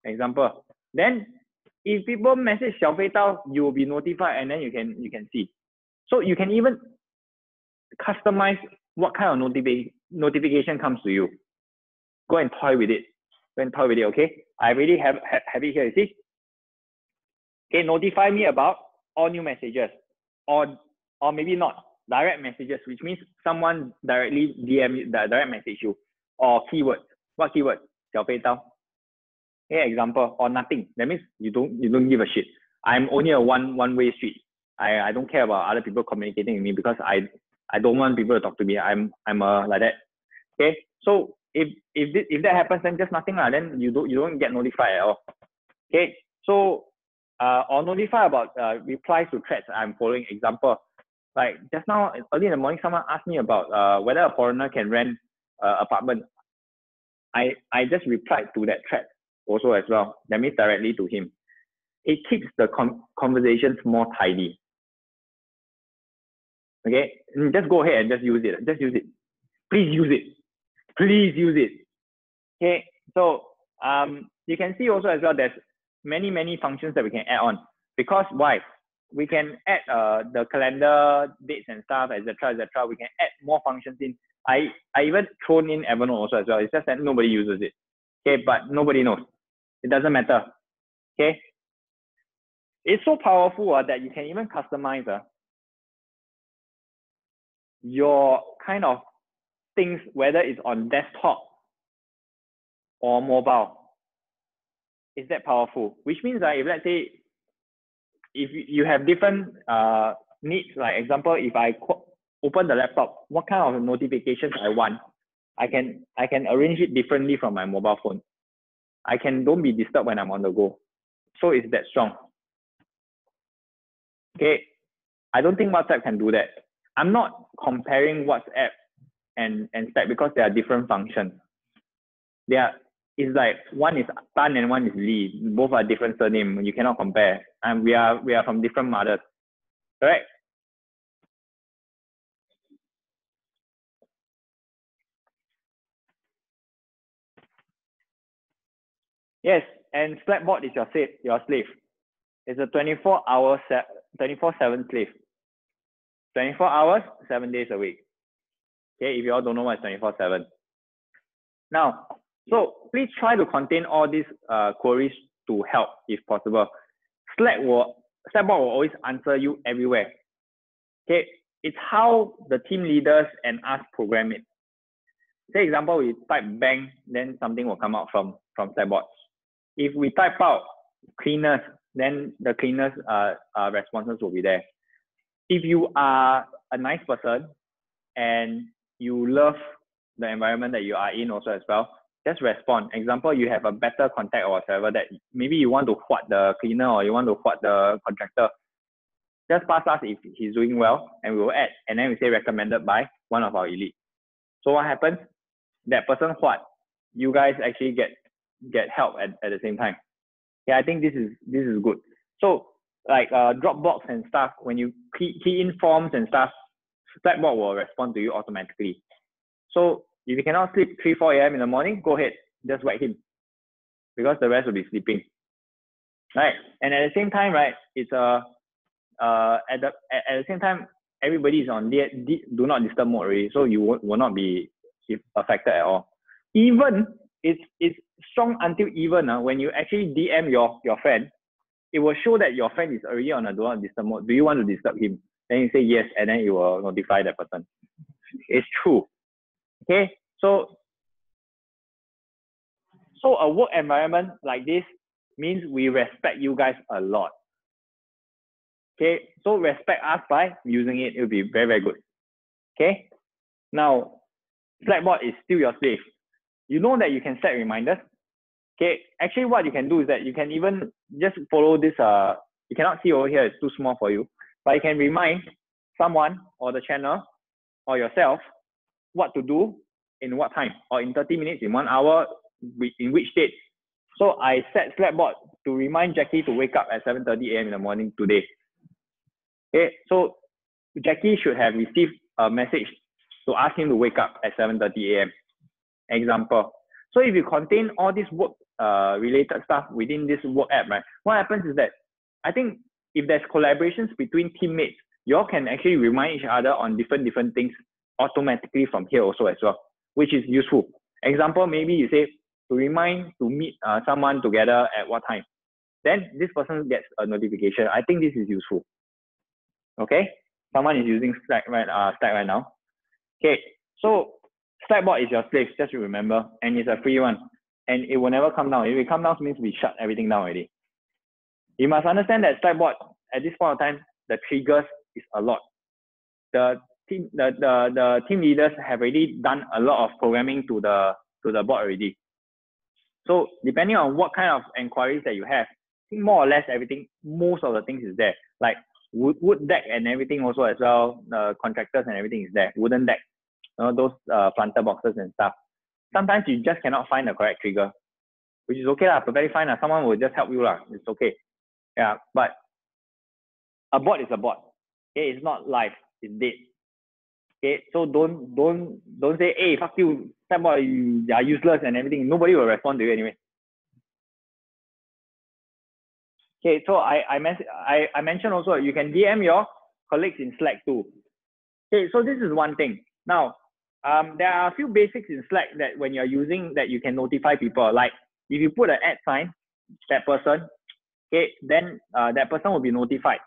example. Then if people message 小飞刀, you will be notified, and then you can see. So you can even customize what kind of notification comes to you. Go and toy with it. Okay? I already have it here, you see? Okay, notify me about all new messages, or maybe not, direct messages, which means someone directly direct message you, or keywords. What keyword? 小飞刀. Okay, example, or nothing. That means you don't give a shit. I'm only a one-way street. I don't care about other people communicating with me, because I don't want people to talk to me. I'm like that. Okay, so if that happens, then just nothing lah. Then you don't get notified at all. Okay, so or notify about replies to threads I'm following. Example, like just now early in the morning, someone asked me about whether a foreigner can rent apartment. I just replied to that thread also as well. That means directly to him. It keeps the conversations more tidy. Okay, just go ahead and just use it. Just use it. Please use it. Please use it. Okay, so you can see also as well, there's many functions that we can add on. Because why? We can add the calendar, dates and stuff, etc. We can add more functions in. I even thrown in Evernote also as well. It's just that nobody uses it. Okay, but nobody knows. It doesn't matter. Okay. It's so powerful that you can even customize your kind of things, whether it's on desktop or mobile. It's that powerful. Which means that if let's say if you have different needs, like example, if I open the laptop, what kind of notifications I want, I can arrange it differently from my mobile phone. Don't be disturbed when I'm on the go. So it's that strong. Okay, I don't think WhatsApp can do that. I'm not comparing WhatsApp and Slack, because they are different functions. It's like one is Tan and one is Lee. Both are different surname. You cannot compare. And we are from different mothers. Correct? Yes, and Slackbot is your slave. It's a 24/7 slave. 24 hours, 7 days a week. Okay, if you all don't know what is 24/7. Now, so please try to contain all these queries to help if possible. Slack will Slackbot will always answer you everywhere. Okay, it's how the team leaders and us program it. Say example, we type bang, then something will come out from Slackbot. If we type out cleaners, then the cleaners responses will be there. If you are a nice person and you love the environment that you are in also as well, just respond. Example, you have a better contact or whatever that maybe you want to what the cleaner or you want to what the contractor. Just pass us if he's doing well and we will add, and then we say recommended by one of our elite. So what happens? That person what? You guys actually get help at the same time. Yeah, I think this is good. So like Dropbox and stuff, when you key in forms and stuff, Slackbot will respond to you automatically. So if you cannot sleep 3-4 a.m. in the morning, go ahead, just whack him, because the rest will be sleeping, right? And at the same time, right, it's at the same time, everybody is on do not disturb mode already, so you will not be affected at all. Even it's strong until even when you actually DM your friend, it will show that your friend is already on a do not disturb mode. Do you want to disturb him? Then you say yes, and then it will notify that person. It's true. Okay, so a work environment like this means we respect you guys a lot. Okay, so respect us by using it. It will be very, very good. Okay, now Slackbot is still your slave. You know that you can set reminders. Okay, actually what you can do is that you can even just follow this. You cannot see over here, it's too small for you, but you can remind someone or the channel or yourself what to do in what time, or in 30 minutes, in 1 hour, in which date. So I set Slackbot to remind Jackie to wake up at 7:30 a.m. in the morning today. Okay, so Jackie should have received a message to ask him to wake up at 7:30 a.m. Example. So if you contain all this work related stuff within this work app, right, what happens is that I think if there's collaborations between teammates, you all can actually remind each other on different things automatically from here also as well, which is useful. Example, maybe you say to remind to meet someone together at what time. Then this person gets a notification. I think this is useful. Okay, someone is using Slack right now. Okay, so Slackbot is your slave, just remember, and it's a free one, and it will never come down. If it comes down, it means we shut everything down already. You must understand that Slackbot at this point of time, the triggers is a lot. The team leaders have already done a lot of programming to the bot already. So depending on what kind of inquiries that you have, I think more or less everything, most of the things is there. Like wood deck and everything also as well. Contractors and everything is there. Wooden deck, those planter boxes and stuff. Sometimes you just cannot find the correct trigger, which is okay lah, perfectly fine lah. Someone will just help you lah. It's okay. Yeah, but a bot is a bot. Okay, it's not live. It's dead. Okay, so don't say, hey, fuck you, Slackbot, you are useless and everything. Nobody will respond to you anyway. Okay, so I mentioned also you can DM your colleagues in Slack too. Okay, so this is one thing. Now, there are a few basics in Slack that when you're using that you can notify people. Like if you put an @ sign, that person, okay, then that person will be notified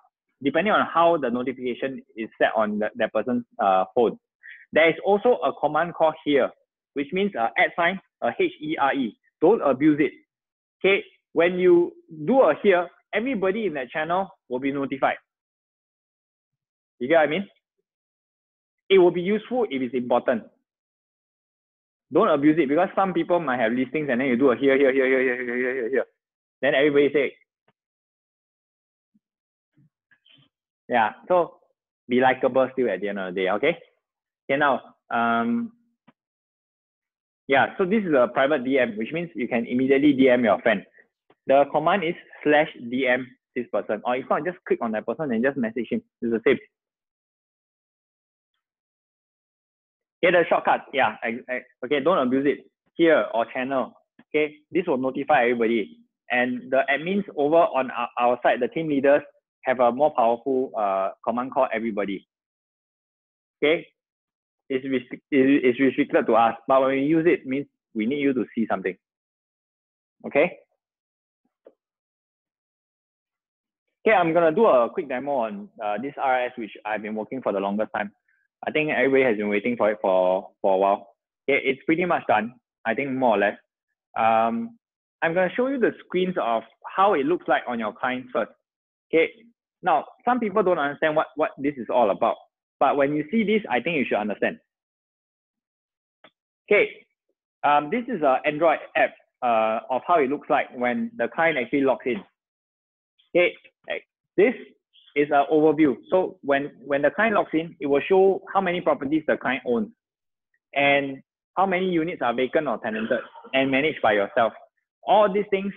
depending on how the notification is set on that person's phone. There is also a command call here, which means @ sign, HERE. Don't abuse it. Okay, when you do a here, everybody in that channel will be notified. You get what I mean? It will be useful if it's important. Don't abuse it, because some people might have listings and then you do a here. Then everybody say, yeah, so be likable still at the end of the day, okay? Okay, now, yeah, so this is a private DM, which means you can immediately DM your friend. The command is /DM this person, or if not, just click on that person and just message him. It's the same. Okay, the shortcut, yeah, okay, don't abuse it. Here or channel, okay, this will notify everybody. And the admins over on our side, the team leaders, have a more powerful command called everybody. Okay, it's restricted to us, but when we use it, it means we need you to see something. Okay. Okay, I'm gonna do a quick demo on this RS, which I've been working for the longest time. I think everybody has been waiting for it for a while. Okay, it's pretty much done. I think more or less. I'm gonna show you the screens of how it looks like on your client first. Okay, now some people don't understand what this is all about, but when you see this, I think you should understand. Okay, this is an Android app of how it looks like when the client actually logs in. Okay, this is an overview. So when the client logs in, it will show how many properties the client owns and how many units are vacant or tenanted and managed by yourself. All these things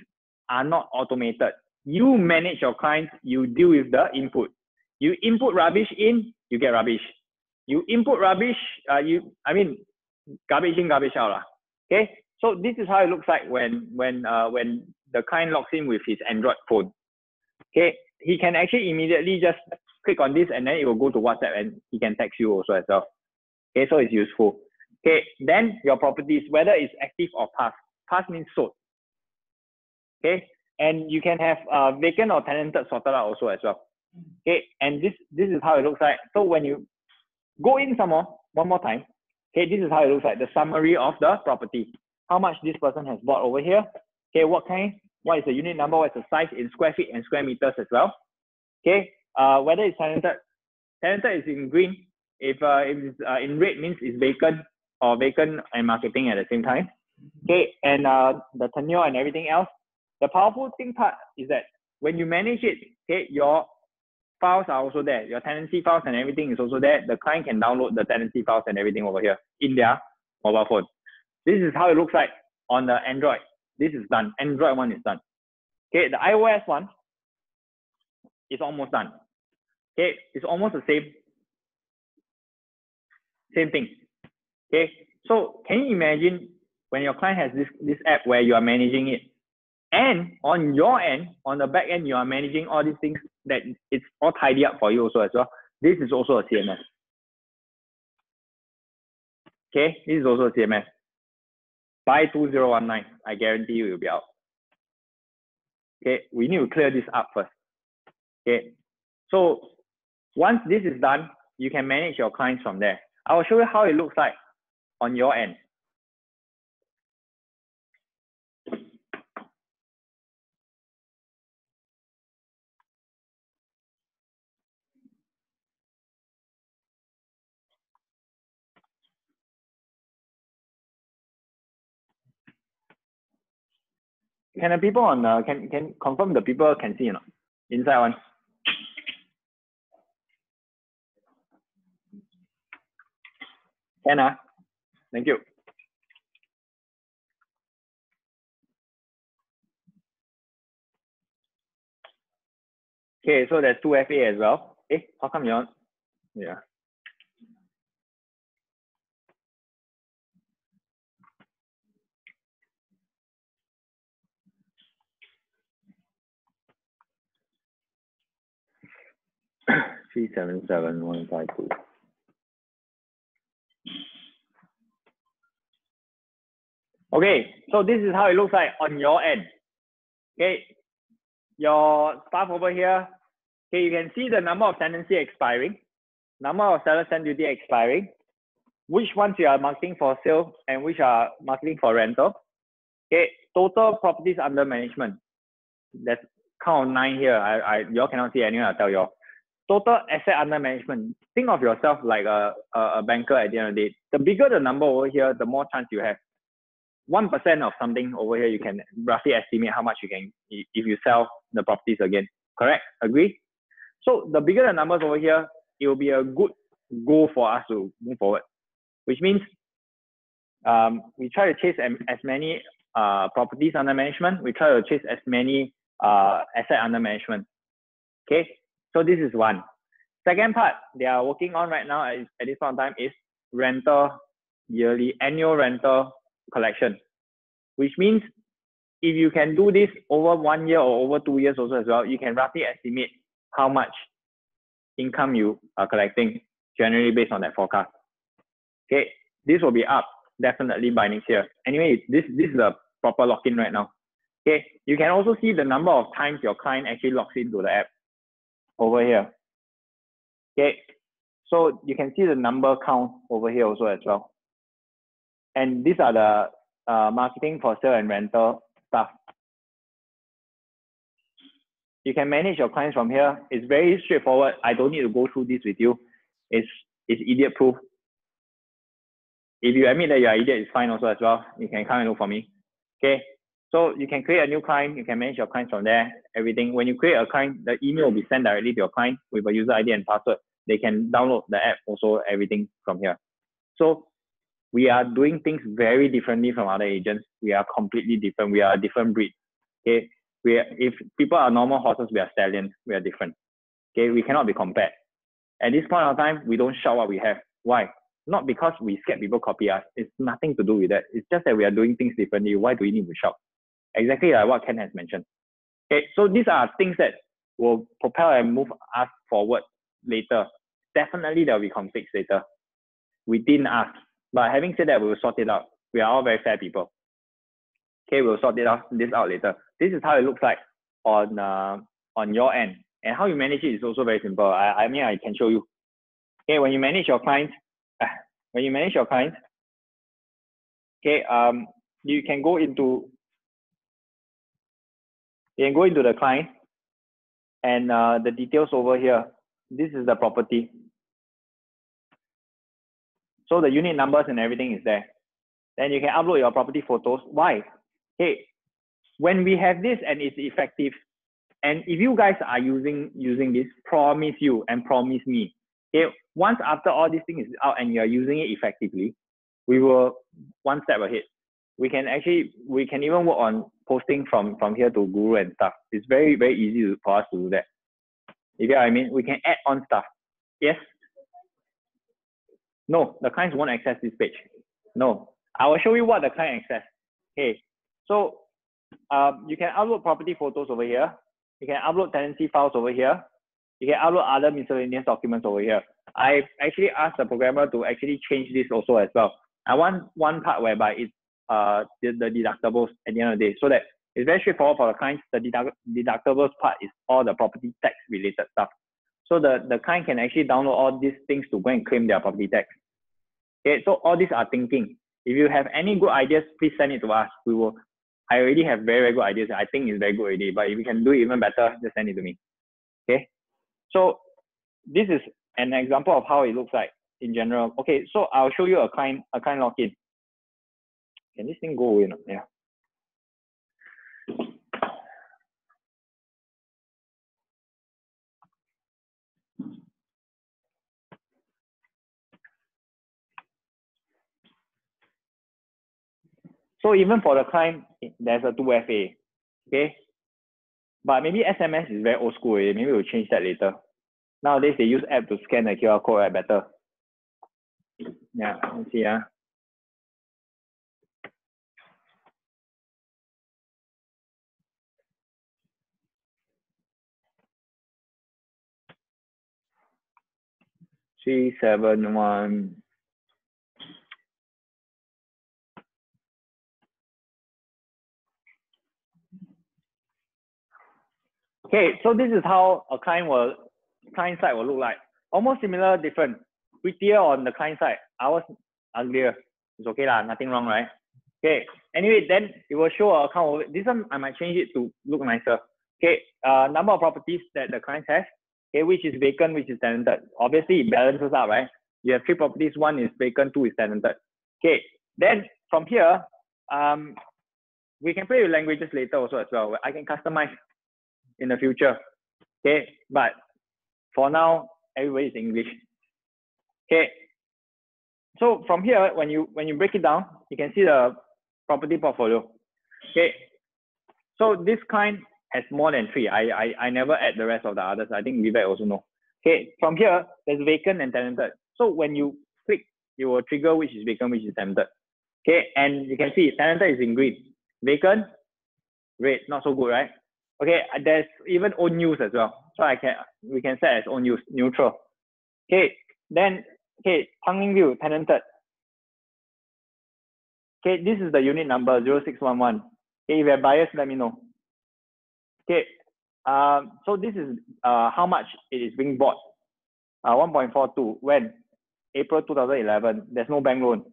are not automated. You manage your clients, you deal with the input. You input rubbish in, you get rubbish. You input rubbish, garbage in, garbage out. Okay, so this is how it looks like when the client logs in with his Android phone. Okay, he can actually immediately just click on this and then it will go to WhatsApp and he can text you also as well. Okay, so it's useful. Okay, then your properties, whether it's active or pass. Pass means sold. Okay, and you can have vacant or tenanted sorted out also as well. Okay, and this is how it looks like. So when you go in one more time, okay, this is how it looks like, the summary of the property. How much this person has bought over here. Okay, what is the unit number, what's the size in square feet and square meters as well. Okay, whether it's tenanted is in green. If it's in red means it's vacant or vacant and marketing at the same time. Okay, and the tenure and everything else. The powerful thing part is that when you manage it, okay, your files are also there. Your tenancy files and everything is also there. The client can download the tenancy files and everything over here in their mobile phone. This is how it looks like on the Android. This is done. Android one is done. Okay, the iOS one is almost done. Okay, it's almost the same thing. Okay, so can you imagine when your client has this app where you are managing it, and on your end, on the back end, you are managing all these things that it's all tidy up for you also as well. This is also a CMS. Okay, this is also a CMS. By 2019, I guarantee you it will be out. Okay, we need to clear this up first. Okay, so once this is done, you can manage your clients from there. I will show you how it looks like on your end. Can the people on can confirm the people can see or not? Inside one. Can thank you. Okay, so there's 2 FA as well. How come you're yeah. Three 77152. Okay, so this is how it looks like on your end. Okay, your stuff over here. Okay, you can see the number of tenancy expiring, number of seller stamp duty expiring, which ones you are marketing for sale and which are marketing for rental. Okay, total properties under management. That's count 9 here. Y'all cannot see anyway, I'll tell y'all. Total asset under management. Think of yourself like a banker at the end of the day. The bigger the number over here, the more chance you have. 1% of something over here, you can roughly estimate how much you can if you sell the properties again. Correct? Agree? So the bigger the numbers over here, it will be a good goal for us to move forward, which means we try to chase as many properties under management. We try to chase as many asset under management. Okay, so this is one. Second part they are working on right now at this point in time is rental annual rental collection, which means if you can do this over 1 year or over 2 years also as well, you can roughly estimate how much income you are collecting generally based on that forecast. Okay, this will be up definitely by next year. Anyway, this is a proper lock-in right now. Okay, you can also see the number of times your client actually logs into the app. over here. Okay, so you can see the number count over here also as well. And these are the marketing for sale and rental stuff. You can manage your clients from here. It's very straightforward. I don't need to go through this with you. It's idiot proof. If you admit that you're an idiot, it's fine also as well. You can come and look for me. Okay. So you can create a new client. You can manage your clients from there. Everything. When you create a client, the email will be sent directly to your client with a user ID and password. They can download the app also, everything from here. So we are doing things very differently from other agents. We are completely different. We are a different breed. Okay. If people are normal horses, we are stallions. We are different. Okay. We cannot be compared. At this point of time, we don't shout what we have. Why? Not because we scared people copy us. It's nothing to do with that. It's just that we are doing things differently. Why do we need to shout? Exactly like what Ken has mentioned. Okay, so these are things that will propel and move us forward later. Definitely there will be conflicts later within us. But having said that, we will sort it out. We are all very fair people. Okay, we'll sort this out later. This is how it looks like on your end. And how you manage it is also very simple. I mean, I can show you. Okay, when you manage your clients, okay, you can go into the client and the details over here. This is the property. So the unit numbers and everything is there. Then you can upload your property photos. Why? Okay, when we have this and it's effective, and if you guys are using this, promise you and promise me, okay, once after all these things is out and you are using it effectively, we will one step ahead. We can even work on posting from here to Guru and stuff. It's very, very easy for us to do that. You get what I mean? We can add on stuff. Yes? No, the clients won't access this page. No, I will show you what the client access. Okay, so you can upload property photos over here. You can upload tenancy files over here. You can upload other miscellaneous documents over here. I actually asked the programmer to actually change this also as well. I want one part whereby it's the deductibles at the end of the day, so that it's very straightforward for the clients. The deductibles part is all the property tax related stuff. So the client can actually download all these things to go and claim their property tax. Okay, so all these are thinking. If you have any good ideas, please send it to us. I already have very, very good ideas. I think it's very good already. But if you can do it even better, just send it to me. Okay. So this is an example of how it looks like in general. Okay. So I'll show you a client login. Can this thing go away? Yeah. So even for the client, there's a 2FA. Okay. But maybe SMS is very old school. Maybe we'll change that later. Nowadays, they use app to scan the QR code right better. Yeah, let's see. 371. Okay, so this is how a client side will look like. Almost similar, different. Prettier on the client side. Ours uglier. It's okay lah, nothing wrong, right? Okay. Anyway, then it will show an account. This one I might change it to look nicer. Okay. Number of properties that the client has. Okay, which is vacant, which is tenanted. Obviously, it balances out, right? You have 3 properties. 1 is vacant, 2 is tenanted. Okay. Then from here, we can play with languages later also as well. I can customize in the future. Okay, but for now, everybody is English. Okay, so from here, when you break it down, you can see the property portfolio. Okay, so this client has more than 3. I never add the rest of the others. I think Vivek also know. Okay, from here, there's vacant and tenanted. So when you click, it will trigger which is vacant, which is tenanted. Okay, and you can see tenanted is in green, vacant, red, not so good, right? Okay, there's even own use as well. So we can set as own use, neutral. Okay, then, okay, Tangling View, tenanted. Okay, this is the unit number 0611. Okay, if you have buyers, let me know. Okay, So this is how much it is being bought. 1.42. When? April 2011. There's no bank loan.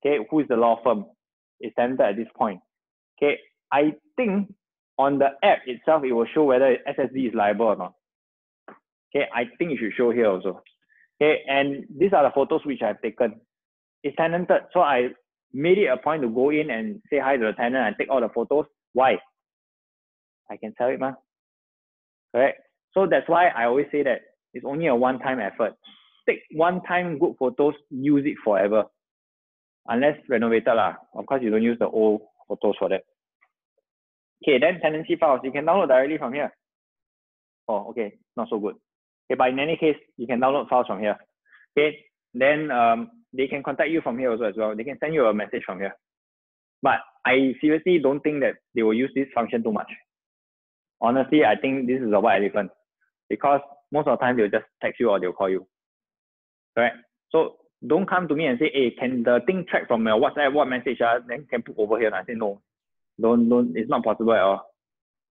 Okay, who is the law firm? It's tenanted at this point. Okay, I think on the app itself, it will show whether SSD is liable or not. Okay, I think it should show here also. Okay, and these are the photos which I've taken. It's tenanted, so I made it a point to go in and say hi to the tenant and take all the photos. Why? I can sell it, ma. Correct? So that's why I always say that it's only a one-time effort. Take one-time good photos, use it forever. Unless renovated lah. Of course, you don't use the old photos for that. Okay, then tenancy files, you can download directly from here. Oh, okay, not so good. Okay, but in any case, you can download files from here. Okay, then they can contact you from here also as well. They can send you a message from here. But I seriously don't think that they will use this function too much. Honestly, I think this is a white elephant because most of the time they'll just text you or they'll call you. Correct? So don't come to me and say, hey, can the thing track from your WhatsApp, what message, then can put over here. And I say, no, don't, it's not possible at all.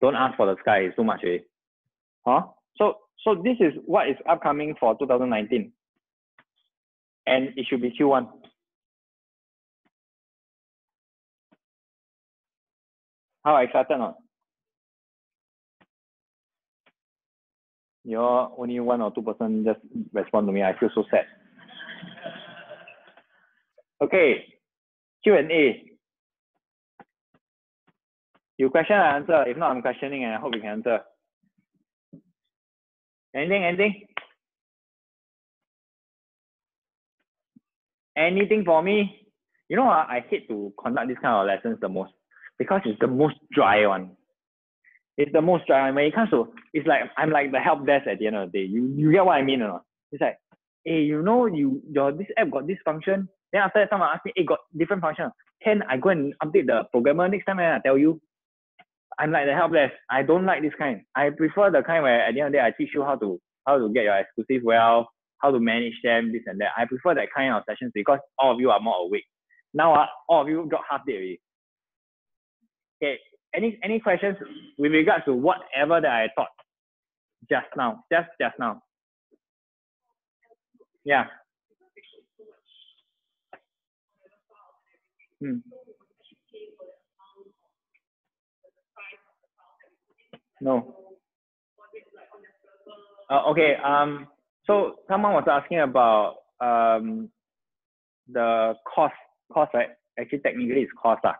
Don't ask for the sky, it's too much already. Huh? So this is what is upcoming for 2019. And it should be Q1. How excited not? You're only 1 or 2% just respond to me. I feel so sad. Okay, Q&A. You question, I answer. If not, I'm questioning and I hope you can answer. Anything? Anything for me? You know, I hate to conduct this kind of lessons the most because it's the most dry one. It's the most dry one. When it comes to, it's like, I'm like the help desk at the end of the day. You get what I mean or not? It's like, hey, you know, this app got this function. Then after that, someone asked me, hey, got different function. Can I go and update the programmer next time and I tell you? I'm like the help desk. I don't like this kind. I prefer the kind where at the end of the day, I teach you how to get your exclusive well, how to manage them, this and that. I prefer that kind of sessions because all of you are more awake. Now, all of you got half day already. Okay, any questions with regards to whatever that I taught just now? Just now. Yeah. No. Okay. So someone was asking about the cost, right? Actually, technically, it's cost lah.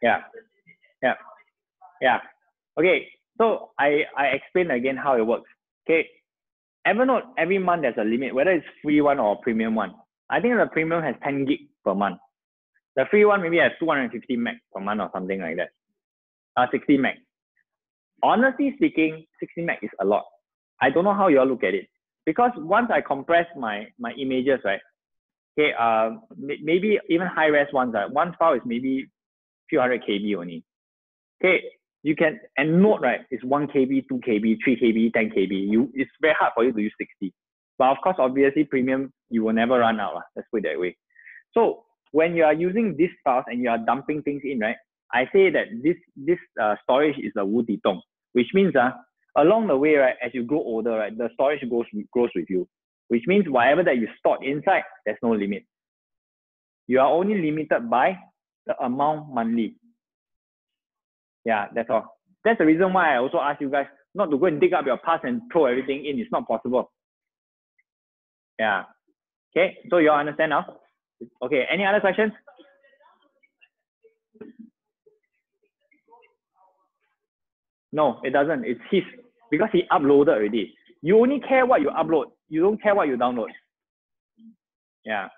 Yeah. Okay. So I explain again how it works. Okay. Evernote, every month there's a limit, whether it's free one or premium one. I think the premium has 10 gig per month. The free one maybe has 250 meg per month or something like that. 60 meg. Honestly speaking, 60 meg is a lot. I don't know how you all look at it. Because once I compress my images, right? Okay, maybe even high res ones, right? One file is maybe few hundred KB only. Okay, you can, and Note, right, is 1 KB, 2 KB, 3 KB, 10 KB. It's very hard for you to use 60. But of course, obviously, premium, you will never run out. Let's put it that way. So when you are using these files and you are dumping things in, right, I say that this storage is a wu di tong, which means along the way, right, as you grow older, right, the storage grows with you, which means whatever that you stored inside, there's no limit. You are only limited by the amount monthly. Yeah, that's all. That's the reason why I also ask you guys not to go and dig up your past and throw everything in. It's not possible. Yeah. Okay, so you all understand now? Okay, any other questions? No, it doesn't. It's his, because he uploaded already. You only care what you upload. You don't care what you download. Yeah.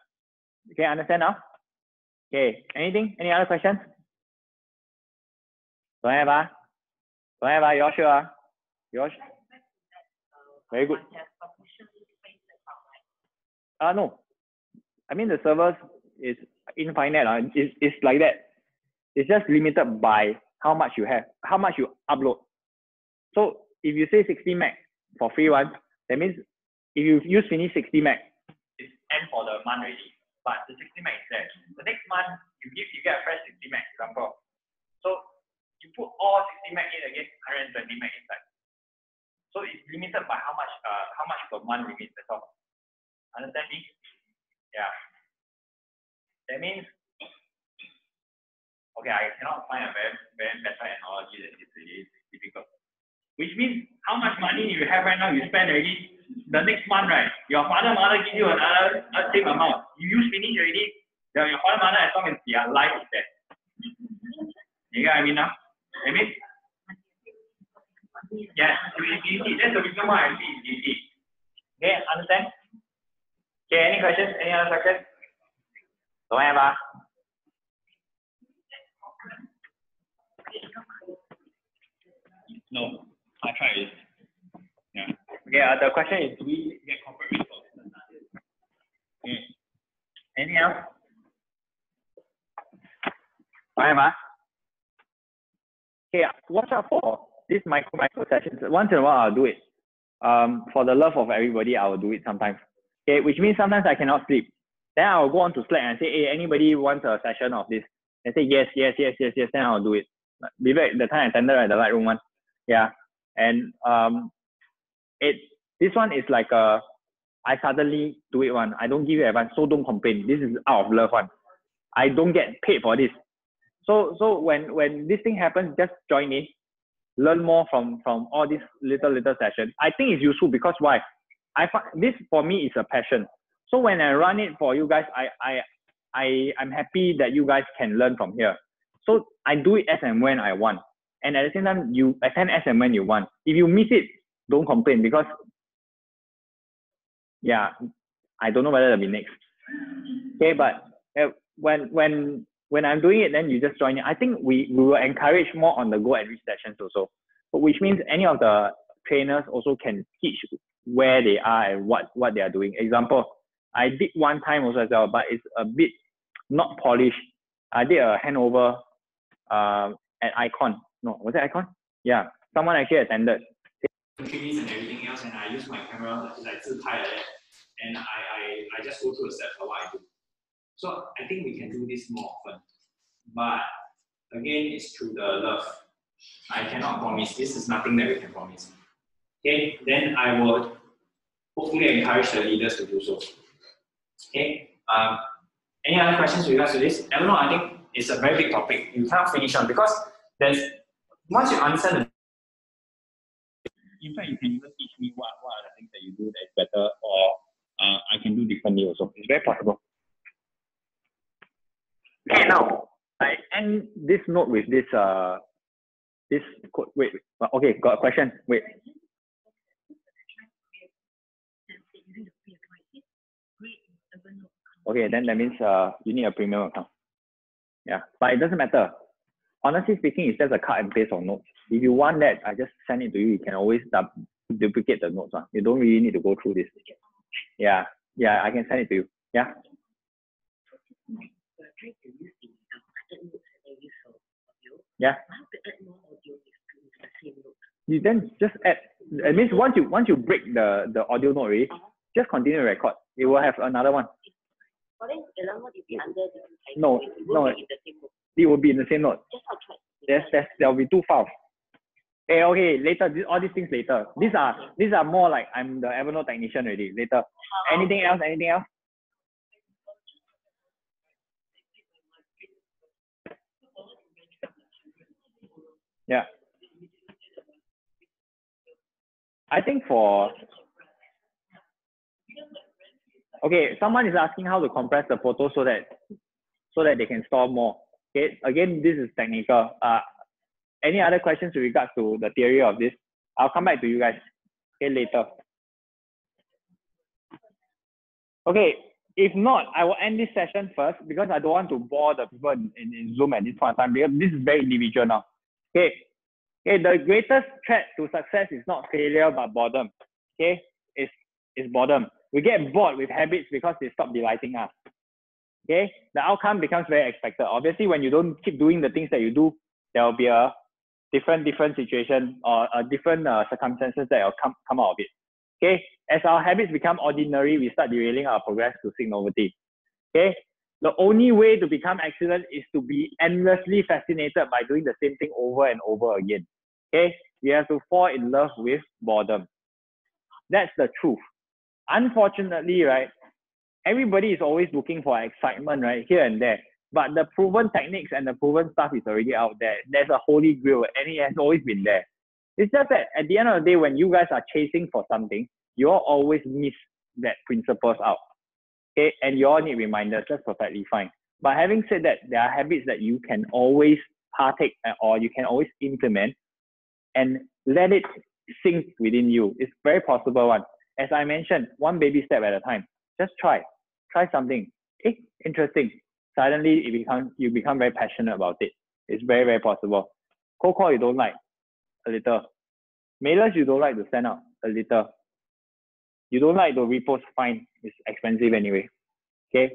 Okay, understand now? Okay, anything? Any other questions? Don't have, Don't have, you all sure? You all sure? Very good. No. I mean, the servers is infinite. It's like that. It's just limited by how much you have, how much you upload. So if you say 60 meg for free one, that means if you use finish 60 meg, it's end for the month already. But the 60 meg is there. The next month, you get a fresh 60 meg, example. So you put all 60 meg in again, 120 meg inside. So it's limited by how much per month limit, that's all. Understand me? Yeah. That means, okay, I cannot find a very better analogy than this. It's difficult. Which means how much money you have right now, you spend already. The next month, right? Your father, mother give you another same amount. You use finish already. Your father, mother, as long as their life is there. You get what I mean now? I mean, yes, infinity. That's the reason why I see infinity. Okay, understand? Okay, any questions? Any other questions? Don't have. No, I tried it. Yeah. Okay, the question is, do we get corporate resources? Okay. Anything else? Don't have. Okay, watch out for these micro sessions. Once in a while, I'll do it. For the love of everybody, I will do it sometimes. Okay, which means sometimes I cannot sleep. Then I'll go on to Slack and say, hey, anybody wants a session of this? And say yes. Then I'll do it. Vivek, the time I attended at the Lightroom one. Yeah. And this one is like I suddenly do it one. I don't give you advance, so don't complain. This is out of love one. I don't get paid for this. So when this thing happens, just join in, learn more from all these little sessions. I think it's useful because why? I find this for me is a passion. So when I run it for you guys, I'm happy that you guys can learn from here. So I do it as and when I want. And at the same time, you attend as and when you want. If you miss it, don't complain because, yeah, I don't know whether it'll be next. Okay, but when I'm doing it, then you just join in. I think we will encourage more on the Go ENRICH sessions also, which means any of the trainers also can teach where they are and what they are doing. Example, I did one time also as well, but it's a bit not polished. I did a handover at Icon. No, was it Icon? Yeah, someone actually attended. Trees and everything else, and I use my camera like 自拍 like that, and I just go through the steps of what I do. So I think we can do this more often, but again, it's through the love. I cannot promise. This is nothing that we can promise. Okay, then I will hopefully encourage the leaders to do so. Okay. Any other questions with regards to this? I don't know. I think it's a very big topic. You cannot finish on because there's once you understand. In fact, you can even teach me what are the things that you do that is better, or I can do differently also. It's very possible. Okay, now I end this note with this this quote. Wait, okay, got a question. Wait. Okay, then that means you need a premium account. Yeah, but it doesn't matter. Honestly speaking, it's just a cut and paste of notes. If you want that, I just send it to you. You can always duplicate the notes. You don't really need to go through this. Yeah, I can send it to you. Yeah. Yeah. You then just add. It means once you break the audio note already, just continue to record. It will have another one. No. It will be in the same note. There will be two files. Okay, later. All these things later. These are more like I'm the Evernote technician already. Later. Anything else? Yeah. I think okay, someone is asking how to compress the photo so that they can store more. Okay, again, this is technical. Any other questions with regards to the theory of this? I'll come back to you guys. Okay, later. Okay, if not, I will end this session first because I don't want to bore the people in Zoom at this point in time because this is very individual now. Okay, the greatest threat to success is not failure but boredom. Okay, it's boredom. We get bored with habits because they stop delighting us. Okay, the outcome becomes very expected. Obviously, when you don't keep doing the things that you do, there will be a different situation or a different circumstances that will come out of it. Okay, as our habits become ordinary, we start derailing our progress to seek novelty. Okay, The only way to become excellent is to be endlessly fascinated by doing the same thing over and over again. Okay, you have to fall in love with boredom. That's the truth. Unfortunately, right, everybody is always looking for excitement, right, here and there. But the proven techniques and the proven stuff is already out there. There's a holy grail, and it has always been there. It's just that at the end of the day, when you guys are chasing for something, you all always miss that principles out. Okay, and you all need reminders. That's perfectly fine. But having said that, there are habits that you can always partake or you can always implement and let it sink within you. It's very possible one. As I mentioned, one baby step at a time. Just try something. Hey, interesting. Suddenly you become very passionate about it. It's very, very possible. Cold call you don't like, a little. Mailers you don't like to send out, a little. You don't like to repost, fine. It's expensive anyway. Okay.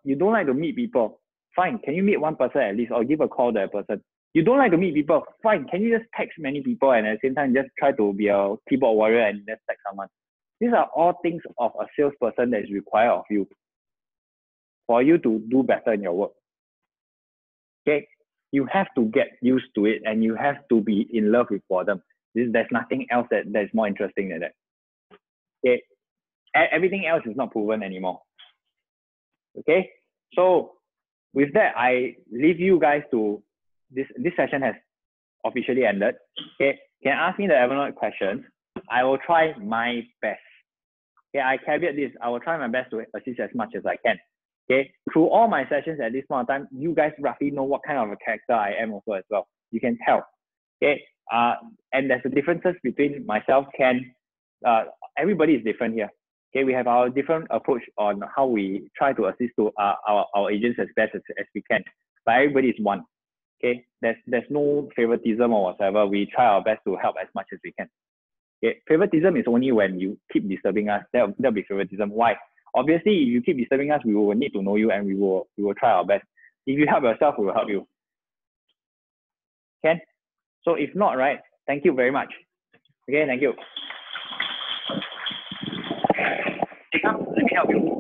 You don't like to meet people, fine. Can you meet one person at least or give a call to a person? You don't like to meet people, fine. Can you just text many people and at the same time just try to be a keyboard warrior and just text someone? These are all things of a salesperson that is required of you for you to do better in your work. Okay. You have to get used to it and you have to be in love with boredom. There's nothing else that's more interesting than that. Okay. Everything else is not proven anymore. Okay. So with that, I leave you guys to this session has officially ended. Okay. Can ask me the Evernote questions. I will try my best. Okay. I caveat this. I will try my best to assist as much as I can. Okay. Through all my sessions at this point of time, you guys roughly know what kind of a character I am also as well. You can tell. Okay. And there's the differences between myself, Ken. Everybody is different here. Okay, we have our different approach on how we try to assist to our agents as best as we can. But everybody is one. Okay, there's no favoritism or whatever. We try our best to help as much as we can. Okay, favoritism is only when you keep disturbing us. That'll be favoritism. Why? Obviously, if you keep disturbing us, we will need to know you and we will try our best. If you help yourself, we will help you. Ken? So if not, right, thank you very much. Okay, thank you. Let me help you.